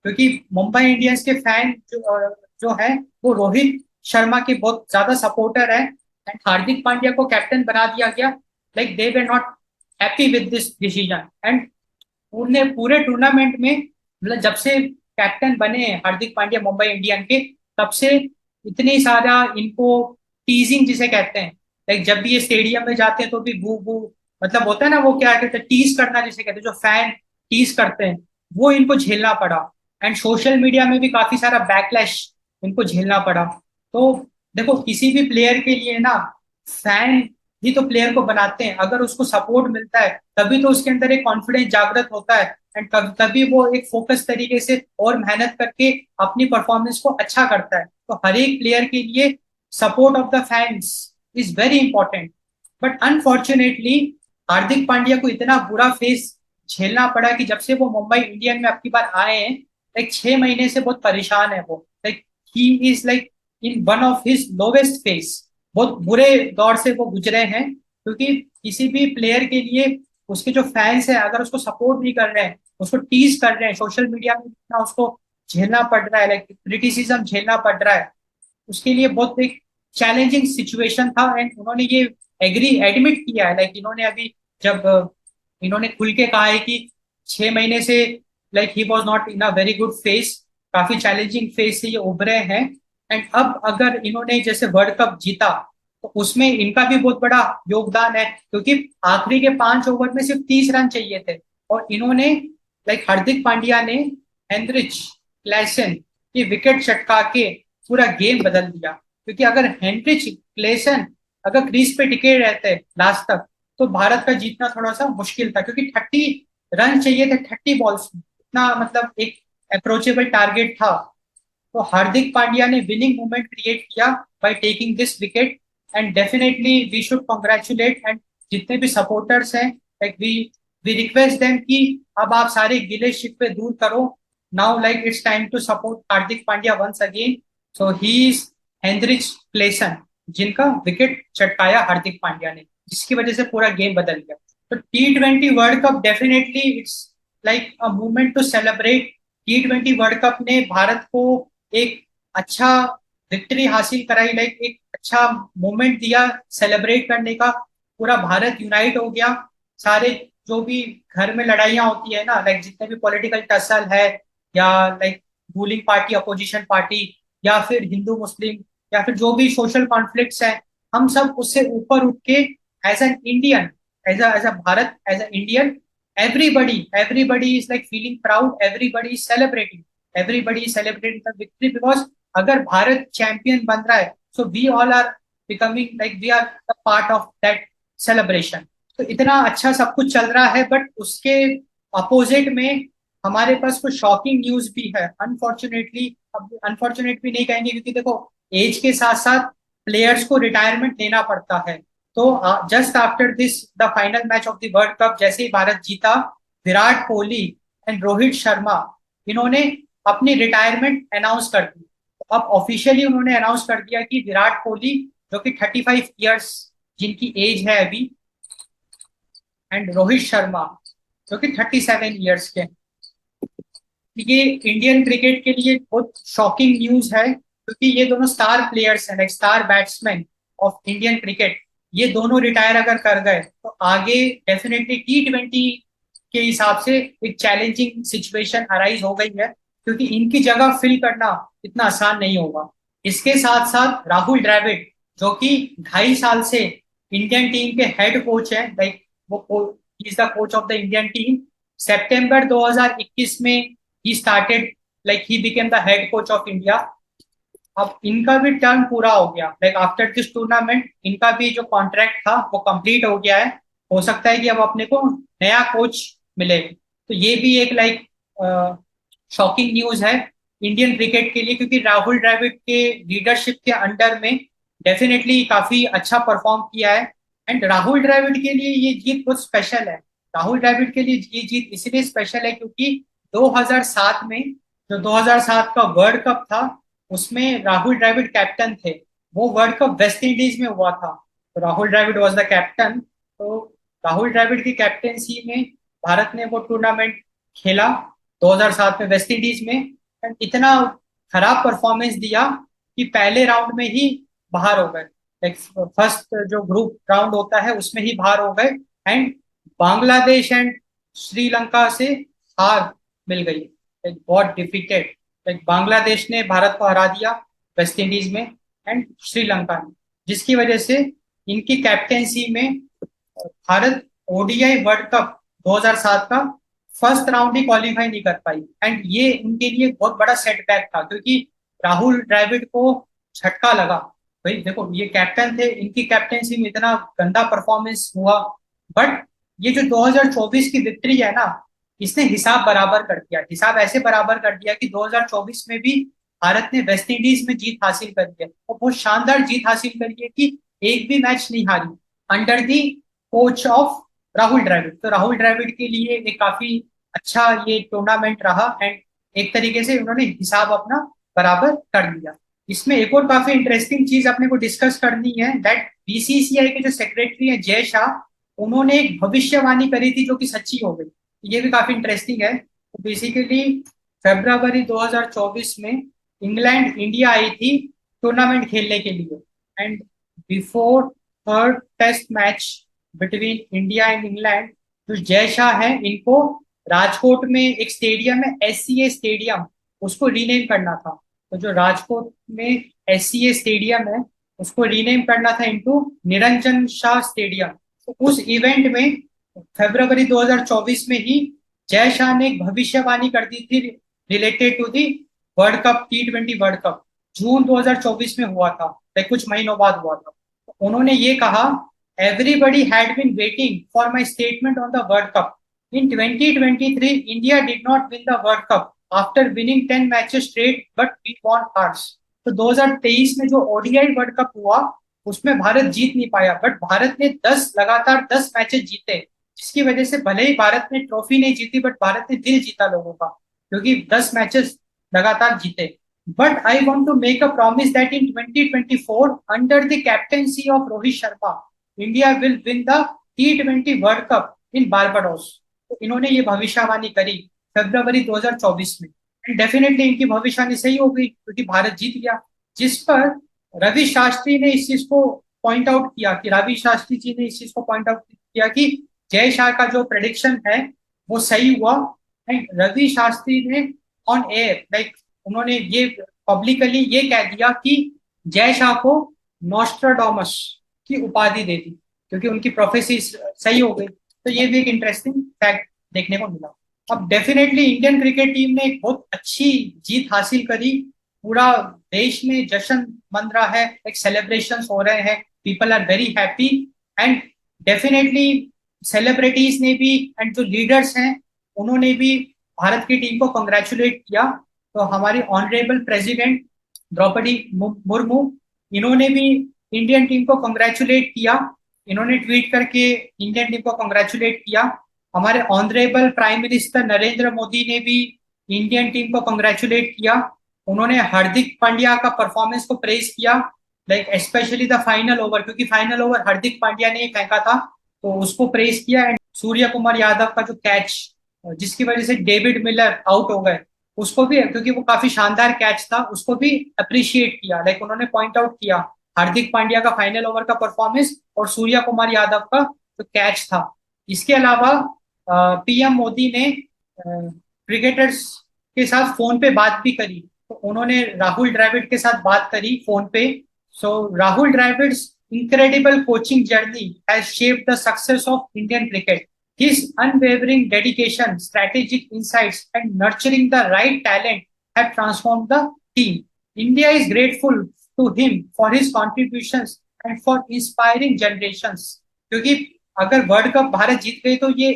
Speaker 1: क्योंकि मुंबई इंडियंस के फैन जो है वो रोहित शर्मा के बहुत ज्यादा सपोर्टर है, एंड हार्दिक पांड्या को कैप्टन बना दिया गया। Like they were not happy with this decision. And पूरे पूरे टूर्नामेंट में, मतलब जब से कैप्टन बने हैं हार्दिक पांड्या मुंबई इंडियन के, तब से इतनी सारा इनको टीजिंग जिसे कहते हैं, लाइक जब भी ये स्टेडियम में जाते हैं तो भी बू बू, मतलब होता है ना, वो क्या कहते हैं, टीज करना जिसे कहते हैं, जो फैन टीज करते हैं, वो इनको झेलना पड़ा। एंड सोशल मीडिया में भी काफी सारा बैकलैश इनको झेलना पड़ा। तो देखो, किसी भी प्लेयर के लिए ना फैन ही तो प्लेयर को बनाते हैं। अगर उसको सपोर्ट मिलता है तभी तो उसके अंदर एक कॉन्फिडेंस जागृत होता है, एंड तभी वो एक फोकस तरीके से और मेहनत करके अपनी परफॉर्मेंस को अच्छा करता है। तो हर एक प्लेयर के लिए support of the fans is very important. But unfortunately Hardik Pandya को इतना बुरा फेस झेलना पड़ा कि जब से वो मुंबई इंडियन में अब की बार आए हैं, लाइक 6 महीने से बहुत परेशान है वो। Like he is like in one of his lowest face. बहुत बुरे दौर से वो गुजरे हैं, क्योंकि किसी भी प्लेयर के लिए उसके जो फैंस है अगर उसको सपोर्ट नहीं कर रहे हैं, उसको टीज कर रहे हैं सोशल मीडिया में, इतना उसको झेलना पड़ रहा है, लाइक क्रिटिसिज्म झेलना पड़ रहा है, उसके लिए बहुत एक चैलेंजिंग सिचुएशन था। एंड उन्होंने ये एग्री एडमिट किया है, लाइक इन्होंने अभी जब इन्होंने खुल के कहा है कि 6 महीने से like he was not in a very good face, काफी चैलेंजिंग फेस से ये उभरे हैं। एंड अब अगर इन्होंने जैसे वर्ल्ड कप जीता तो उसमें इनका भी बहुत बड़ा योगदान है, क्योंकि आखिरी के 5 ओवर में सिर्फ 30 रन चाहिए थे, और इन्होंने लाइक हार्दिक पांड्या ने हेनरिच क्लैसन की विकेट चटका के पूरा गेम बदल दिया। क्योंकि अगर हेनरिच क्लेसन अगर क्रीज पे टिके रहते लास्ट तक तो भारत का जीतना थोड़ा सा मुश्किल था, क्योंकि 30 रन चाहिए थे 30 बॉल्स में, इतना मतलब एक अप्रोचेबल टारगेट था। तो हार्दिक पांड्या ने विनिंग मोमेंट क्रिएट किया by taking this wicket, and definitely we should congratulate. And जितने भी सपोर्टर्स हैं, लाइक वी रिक्वेस्ट देम कि अब आप सारे गिले शिकवे दूर करो। Now like it's time to support Hardik Pandya once again. So he is Heinrich Klaasen, जिनका विकेट चटकाया हार्दिक पांड्या ने, जिसकी वजह से पूरा गेम बदल गया। तो T20 world cup definitely it's like a movement to celebrate. T20 world cup ने भारत को एक अच्छा विक्ट्री हासिल कराई, लाइक एक अच्छा मोमेंट दिया सेलिब्रेट करने का। पूरा भारत यूनाइट हो गया। सारे जो भी घर में लड़ाइयाँ होती है ना, लाइक जितने भी पॉलिटिकल टसल है, या like ruling party opposition party, या फिर हिंदू मुस्लिम, या फिर जो भी सोशल कॉन्फ्लिक्ट्स हैं, हम सब उससे ऊपर उठ के as an Indian, as a Bharat, as a Indian, everybody is like feeling proud, everybody is celebrating, everybody is celebrating the victory, because अगर भारत चैंपियन बन रहा है so we all are becoming like we are the part of that celebration। तो इतना अच्छा सब कुछ चल रहा है, बट उसके अपोजिट में हमारे पास कुछ शॉकिंग न्यूज भी है अनफॉर्चुनेटली। अब अनफॉर्चुनेट भी नहीं कहेंगे, क्योंकि देखो एज के साथ साथ प्लेयर्स को रिटायरमेंट लेना पड़ता है। तो just after this the final match of the world cup, जैसे ही भारत जीता, विराट कोहली एंड रोहित शर्मा इन्होंने अपनी रिटायरमेंट अनाउंस कर दी। तो अब ऑफिशियली उन्होंने अनाउंस कर दिया कि विराट कोहली, जो कि 35 ईयर्स जिनकी एज है अभी, एंड रोहित शर्मा जो कि 37 ईयर्स के, ये इंडियन क्रिकेट के लिए बहुत शॉकिंग न्यूज है, क्योंकि ये दोनों स्टार प्लेयर्स हैं, like star batsman of Indian cricket. ये दोनों रिटायर अगर कर गए तो आगे डेफिनेटली T20 के हिसाब से एक चैलेंजिंग सिचुएशन अराइज हो गई है, क्योंकि इनकी जगह फिल करना इतना आसान नहीं होगा। इसके साथ साथ राहुल द्रविड़, जो कि 2.5 साल से इंडियन टीम के हेड कोच है, लाइक वो is the coach of the Indian team. सितंबर 2021 में ही started, like he became the head coach of India. अब इनका भी टर्न पूरा हो गया, लाइक आफ्टर दिस टूर्नामेंट इनका भी जो कॉन्ट्रैक्ट था वो कंप्लीट हो गया है। हो सकता है कि अब अपने को नया कोच मिले। तो ये भी एक लाइक शॉकिंग न्यूज है इंडियन क्रिकेट के लिए, क्योंकि राहुल द्रविड़ के लीडरशिप के अंडर में डेफिनेटली काफी अच्छा परफॉर्म किया है। एंड राहुल द्रविड़ के लिए ये जीत बहुत स्पेशल है। राहुल द्रविड़ के लिए ये जीत इसलिए स्पेशल है क्योंकि 2007 में, जो 2007 का वर्ल्ड कप था, उसमें राहुल द्रविड़ कैप्टन थे। वो वर्ल्ड कप वेस्ट इंडीज में हुआ था, तो Rahul Dravid was the captain. तो राहुल द्रविड़ की कैप्टेंसी में भारत ने वो टूर्नामेंट खेला 2007 में वेस्ट इंडीज में। एंड इतना खराब परफॉर्मेंस दिया कि पहले राउंड में ही बाहर हो गए, लाइक फर्स्ट जो ग्रुप राउंड होता है उसमें ही बाहर हो गए। एंड बांग्लादेश एंड श्रीलंका से हार मिल गई, like got defeated. Like Bangladesh ने भारत को हरा दिया वेस्ट इंडीज में, एंड श्रीलंका ने, जिसकी वजह से इनकी कैप्टेंसी में भारत ओडीआई वर्ल्ड कप 2007 का फर्स्ट राउंड ही क्वालिफाई नहीं कर पाई। एंड ये उनके लिए बहुत बड़ा सेटबैक था, क्योंकि राहुल द्रविड़ को झटका लगा, भाई देखो, ये कैप्टन थे, इनकी कैप्टनसी में इतना गंदा परफॉर्मेंस हुआ, बट ये जो 2024 की विक्ट्री है ना, इसने हिसाब बराबर कर दिया। हिसाब ऐसे बराबर कर दिया कि 2024 में भी भारत ने वेस्ट इंडीज में जीत हासिल कर लिया, और बहुत शानदार जीत हासिल करी है कि एक भी मैच नहीं हारी, under the coach of Rahul Dravid. तो राहुल द्रविड़ के लिए एक काफी अच्छा ये टूर्नामेंट रहा, एंड एक तरीके से उन्होंने हिसाब अपना बराबर कर लिया। इसमें एक और काफी इंटरेस्टिंग चीज अपने को डिस्कस करनी है, दैट बीसीसीआई के जो सेक्रेटरी हैं जय शाह, उन्होंने एक भविष्यवाणी करी थी जो कि सच्ची हो गई। ये भी काफी इंटरेस्टिंग है। तो बेसिकली फरवरी 2024 में इंग्लैंड इंडिया आई थी टूर्नामेंट खेलने के लिए, and before third test match between India and England, जो जय शाह है, इनको राजकोट में एक स्टेडियम है एससीए स्टेडियम, उसको रीनेम करना था। तो जो राजकोट में एससीए स्टेडियम है, उसको रीनेम करना था इनटू निरंजन शाह स्टेडियम। तो उस इवेंट में फरवरी 2024 में ही जय शाह ने एक भविष्यवाणी कर दी थी related to the world cup, T20 world cup, जून 2024 में हुआ था, लाइक कुछ महीनों बाद हुआ था। तो उन्होंने ये कहा, everybody had been waiting for my statement on the world cup. In 2023 India did not win the world cup after winning 10 matches straight but we won ours. तो 2023 में जो ओडीआई वर्ल्ड कप हुआ, उसमें भारत जीत नहीं पाया, बट भारत ने 10 लगातार 10 matches जीते, जिसकी वजह से भले ही भारत ने ट्रॉफी नहीं जीती, बट भारत ने दिल जीता लोगों का, क्योंकि 10 मैचेस लगातार जीते। But I want to make a promise that in 2024 under the captaincy of Rohit Sharma India will win the T20 world cup in Barbados. तो इन्होंने ये भविष्यवाणी करी फरवरी 2024 में, एंड डेफिनेटली इनकी भविष्यवाणी सही हो गई क्योंकि भारत जीत गया। जिस पर रवि शास्त्री ने इस चीज को पॉइंट आउट किया, कि रवि शास्त्री जी ने इस चीज को पॉइंट आउट किया कि जय शाह का जो प्रेडिक्शन है वो सही हुआ। एंड रवि शास्त्री ने ऑन एयर, लाइक उन्होंने ये पब्लिकली ये कह दिया कि जय शाह को नॉस्ट्राडामस की उपाधि दे दी, क्योंकि उनकी प्रोफेसी सही हो गई। तो ये भी एक इंटरेस्टिंग फैक्ट देखने को मिला। अब डेफिनेटली इंडियन क्रिकेट टीम ने एक बहुत अच्छी जीत हासिल करी, पूरा देश में जश्न मन रहा है, एक सेलिब्रेशन हो रहे हैं, people are very happy, and definitely celebrities ने भी एंड जो लीडर्स हैं उन्होंने भी भारत की टीम को कंग्रेचुलेट किया। तो हमारी ऑनरेबल प्रेसिडेंट द्रौपदी मुर्मू, इन्होंने भी इंडियन टीम को कंग्रेचुलेट किया, इन्होंने ट्वीट करके इंडियन टीम को कंग्रेचुलेट किया। हमारे honourable prime minister Narendra Modi ने भी इंडियन टीम को कंग्रेचुलेट किया। उन्होंने हार्दिक पांड्या का परफॉर्मेंस को प्रेज किया, like specially the final over, क्योंकि फाइनल ओवर हार्दिक पांड्या ने फेंका था, तो उसको प्रेज किया। एंड सूर्य कुमार यादव का जो कैच, जिसकी वजह से डेविड मिलर आउट हो गए, उसको भी, क्योंकि वो काफी शानदार कैच था, उसको भी अप्रिशिएट किया। लाइक उन्होंने पॉइंट आउट किया हार्दिक पांड्या का फाइनल ओवर का परफॉर्मेंस और सूर्य कुमार यादव का जो कैच था। इसके अलावा पीएम मोदी ने क्रिकेटर्स के साथ फोन पे बात भी करी, तो उन्होंने राहुल द्रविड़ के साथ बात करी फोन पे। सो Rahul Dravids incredible coaching journey has shaped the success of Indian cricket. His unwavering dedication, strategic insights, and nurturing the right talent have transformed the team. India is grateful to him for his contributions and for inspiring generations. क्योंकि अगर world cup Bharat जीत गई तो ये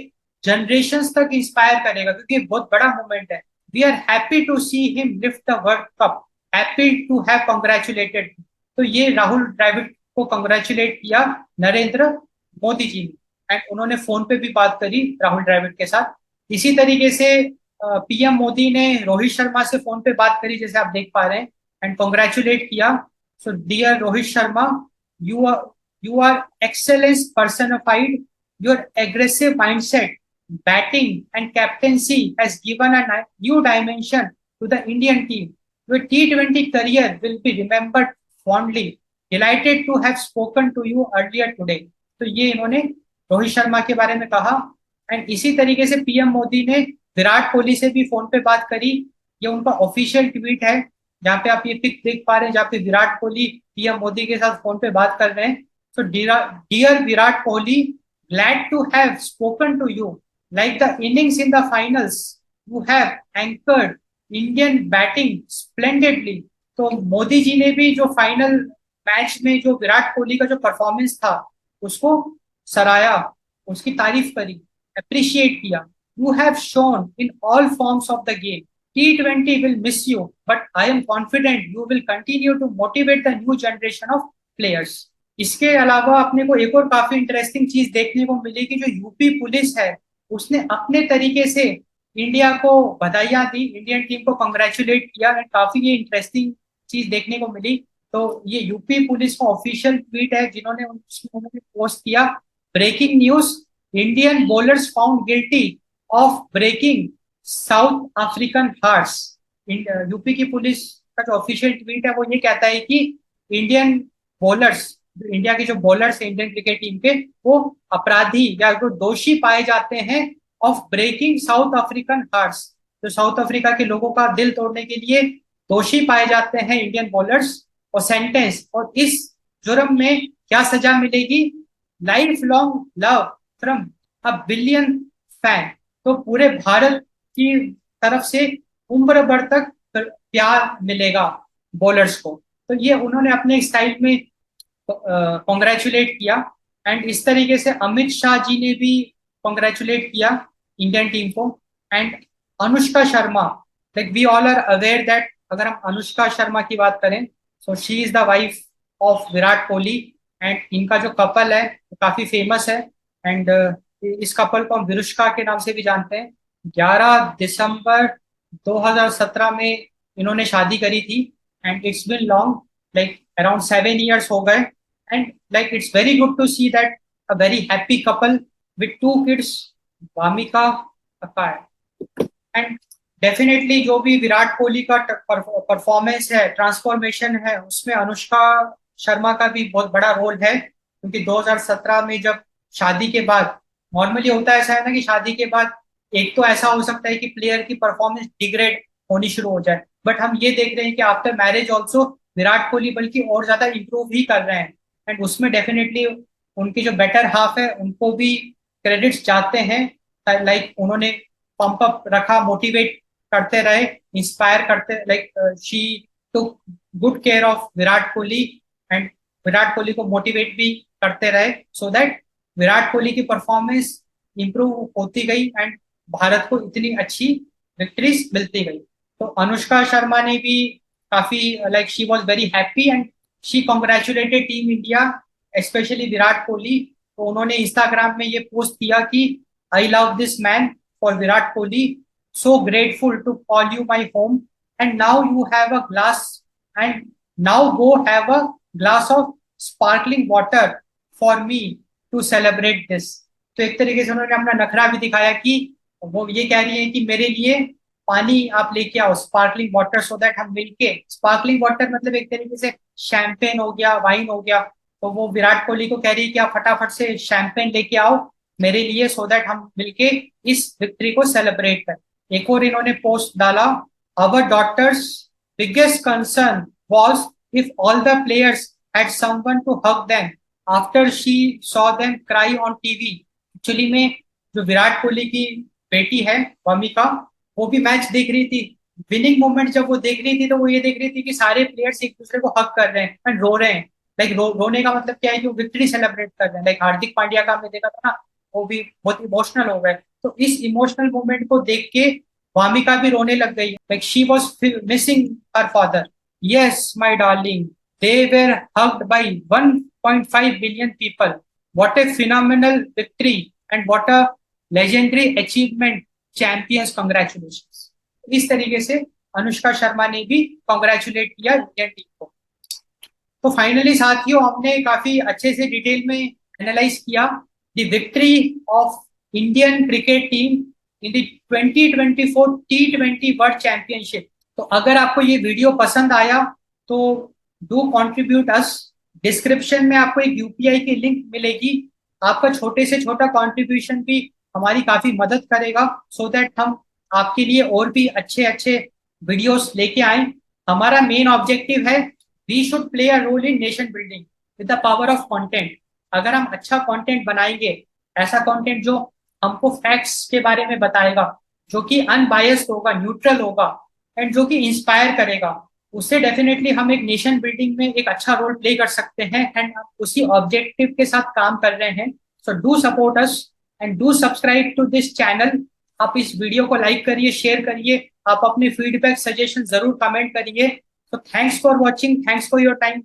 Speaker 1: generations तक inspire करेगा, क्योंकि बहुत बड़ा मूवमेंट है। We are happy to see him lift the world cup, happy to have congratulated. तो ये राहुल द्रविड़ को कंग्रेचुलेट किया नरेंद्र मोदी जी ने, एंड उन्होंने फोन पे भी बात करी राहुल द्रविड़ के साथ। इसी तरीके से पीएम मोदी ने रोहित शर्मा से फोन पे बात करी, जैसे आप देख पा रहे हैं, एंड कंग्रेचुलेट किया। So dear Rohit Sharma, you are excellence personified. Your aggressive mindset, batting and captaincy has given a new dimension to the Indian team. Your T20 career will be remembered fondly. Delighted to have spoken to you earlier today. तो ये इन्होंने रोहित शर्मा के बारे में कहा। And इसी तरीके से पीएम मोदी ने विराट कोहली से भी फोन पे बात करी। ये उनका ऑफिशियल ट्वीट है, जहाँ पे आप ये पिक देख पा रहे हैं, जहाँ पे विराट कोहली पीएम मोदी के साथ फोन पे बात कर रहे हैं। So dear Virat Kohli, glad to have spoken to you. Like the innings in the finals, you have anchored Indian batting splendidly. तो मोदी जी ने भी जो फाइनल मैच में जो विराट कोहली का जो परफॉर्मेंस था उसको सराहा, उसकी तारीफ करी, अप्रिशिएट किया। You have shown in all forms of the game, T20 will miss you, but I am confident you will continue to motivate the new generation of players. इसके अलावा अपने को एक और काफी इंटरेस्टिंग चीज देखने को मिली कि जो यूपी पुलिस है उसने अपने तरीके से इंडिया को बधाइयां दी, इंडियन टीम को कंग्रेचुलेट किया, एंड काफी ये इंटरेस्टिंग चीज देखने को मिली। तो ये यूपी पुलिस का ऑफिशियल ट्वीट है जिन्होंने उन्होंने पोस्ट किया, breaking news, Indian bowlers found guilty of breaking South African hearts. UP की पुलिस का जो ऑफिशियल ट्वीट है वो ये कहता है कि इंडियन बॉलर्स, इंडिया के जो बॉलर्स है इंडियन क्रिकेट टीम के, वो अपराधी या जो दोषी पाए जाते हैं of breaking South African hearts, जो साउथ अफ्रीका के लोगों का दिल तोड़ने के लिए दोषी पाए जाते हैं इंडियन बॉलर्स, और सेंटेंस, और इस जुर्म में क्या सजा मिलेगी, life long love from a billion fan. तो पूरे भारत की तरफ से उम्र भर तक प्यार मिलेगा बॉलर्स को। तो ये उन्होंने अपने स्टाइल में कॉन्ग्रेचुलेट किया। एंड इस तरीके से अमित शाह जी ने भी कॉन्ग्रेचुलेट किया इंडियन टीम को। And Anushka Sharma, like we all are aware that अगर हम अनुष्का शर्मा की बात करें, so she is the wife of Virat Kohli, and इनका जो कपल है वो काफी फेमस है। एंड इस कपल को हम विरुष्का के नाम से भी जानते हैं। 11 दिसंबर 2017 में इन्होंने शादी करी थी, and it's been long, like around 7 years हो गए। And like it's very good to see that a very happy couple with 2 kids, Vamika, Akaay. And definitely जो भी विराट कोहली का परफॉर्मेंस है, ट्रांसफॉर्मेशन है, उसमें अनुष्का शर्मा का भी बहुत बड़ा रोल है, क्योंकि 2017 में जब शादी के बाद, नॉर्मली होता है ऐसा है ना कि शादी के बाद एक तो ऐसा हो सकता है कि प्लेयर की परफॉर्मेंस डिग्रेड होनी शुरू हो जाए, बट हम ये देख रहे हैं कि after marriage also Virat Kohli बल्कि और ज्यादा इंप्रूव ही कर रहे हैं। एंड उसमें डेफिनेटली उनकी जो बेटर हाफ है उनको भी क्रेडिट्स जाते हैं। लाइक उन्होंने पंप अप रखा, मोटिवेट करते रहे, इंस्पायर करते, like she took good care of Virat Kohli, and Virat Kohli को मोटिवेट भी करते रहे, सो दैट विराट कोहली की परफॉर्मेंस इंप्रूव होती गई एंड भारत को इतनी अच्छी विक्ट्रीज मिलती गई। तो अनुष्का शर्मा ने भी काफी, like she was very happy and she congratulated team India, specially Virat Kohli. तो उन्होंने इंस्टाग्राम में ये पोस्ट किया कि I love this man for Virat Kohli, so grateful to call you my home, and now you have a glass, and now go have a glass of sparkling water for me to celebrate this। तो एक तरीके से उन्होंने अपना नखरा भी दिखाया कि वो ये कह रही है कि मेरे लिए पानी आप लेके आओ, स्पार्कलिंग वाटर, सो दैट हम मिलके, स्पार्कलिंग वाटर मतलब एक तरीके से शैंपेन हो गया, वाइन हो गया, तो वो विराट कोहली को कह रही है कि आप फटाफट से शैंपेन लेके आओ मेरे लिए, सो दैट हम मिलके इस विक्ट्री को सेलिब्रेट करें। एक और इन्होंने पोस्ट डाला, our daughter's biggest concern was if all the players had someone to hug them after she saw them cry on TV. Actually में जो विराट कोहली की बेटी है वामिका, वो भी मैच देख रही थी, विनिंग मोमेंट जब वो देख रही थी तो वो ये देख रही थी कि सारे प्लेयर्स एक दूसरे को हक कर रहे हैं एंड रो रहे हैं। लाइक रोने का मतलब क्या है कि वो विक्ट्री सेलिब्रेट कर रहे हैं। लाइक हार्दिक पांड्या का हमने देखा था ना, वो भी बहुत इमोशनल हो गए। तो इस इमोशनल मोमेंट को देख के वामिका भी रोने लग गई। Like she was missing her father, yes my darling, they were hugged by 1.5 billion people, what a phenomenal victory and what a legendary achievement, champions congratulations. इस तरीके से अनुष्का शर्मा ने भी कांग्रेचुलेट किया इंडियन टीम को। तो फाइनली साथियों, हमने काफी अच्छे से डिटेल में एनालाइज किया the victory of Indian cricket team in the 2024 T20 world championship. तो अगर आपको ये वीडियो पसंद आया तो डू कंट्रीब्यूट अस। डिस्क्रिप्शन में आपको एक यूपीआई की लिंक मिलेगी। आपका छोटे से छोटा कंट्रीब्यूशन भी हमारी काफी मदद करेगा, सो दैट हम आपके लिए और भी अच्छे अच्छे वीडियोस लेके आए। हमारा मेन ऑब्जेक्टिव है we should play a role in nation building with the power of content. अगर हम अच्छा कंटेंट बनाएंगे, ऐसा कंटेंट जो हमको फैक्ट्स के बारे में बताएगा, जो कि अनबायस्ड होगा, न्यूट्रल होगा, एंड जो कि इंस्पायर करेगा, उससे डेफिनेटली हम एक नेशन बिल्डिंग में एक अच्छा रोल प्ले कर सकते हैं, एंड उसी ऑब्जेक्टिव के साथ काम कर रहे हैं। So do support us and do subscribe to this channel. आप इस वीडियो को लाइक करिए, शेयर करिए, आप अपने फीडबैक सजेशन जरूर कमेंट करिए। तो thanks for watching, thanks for your time.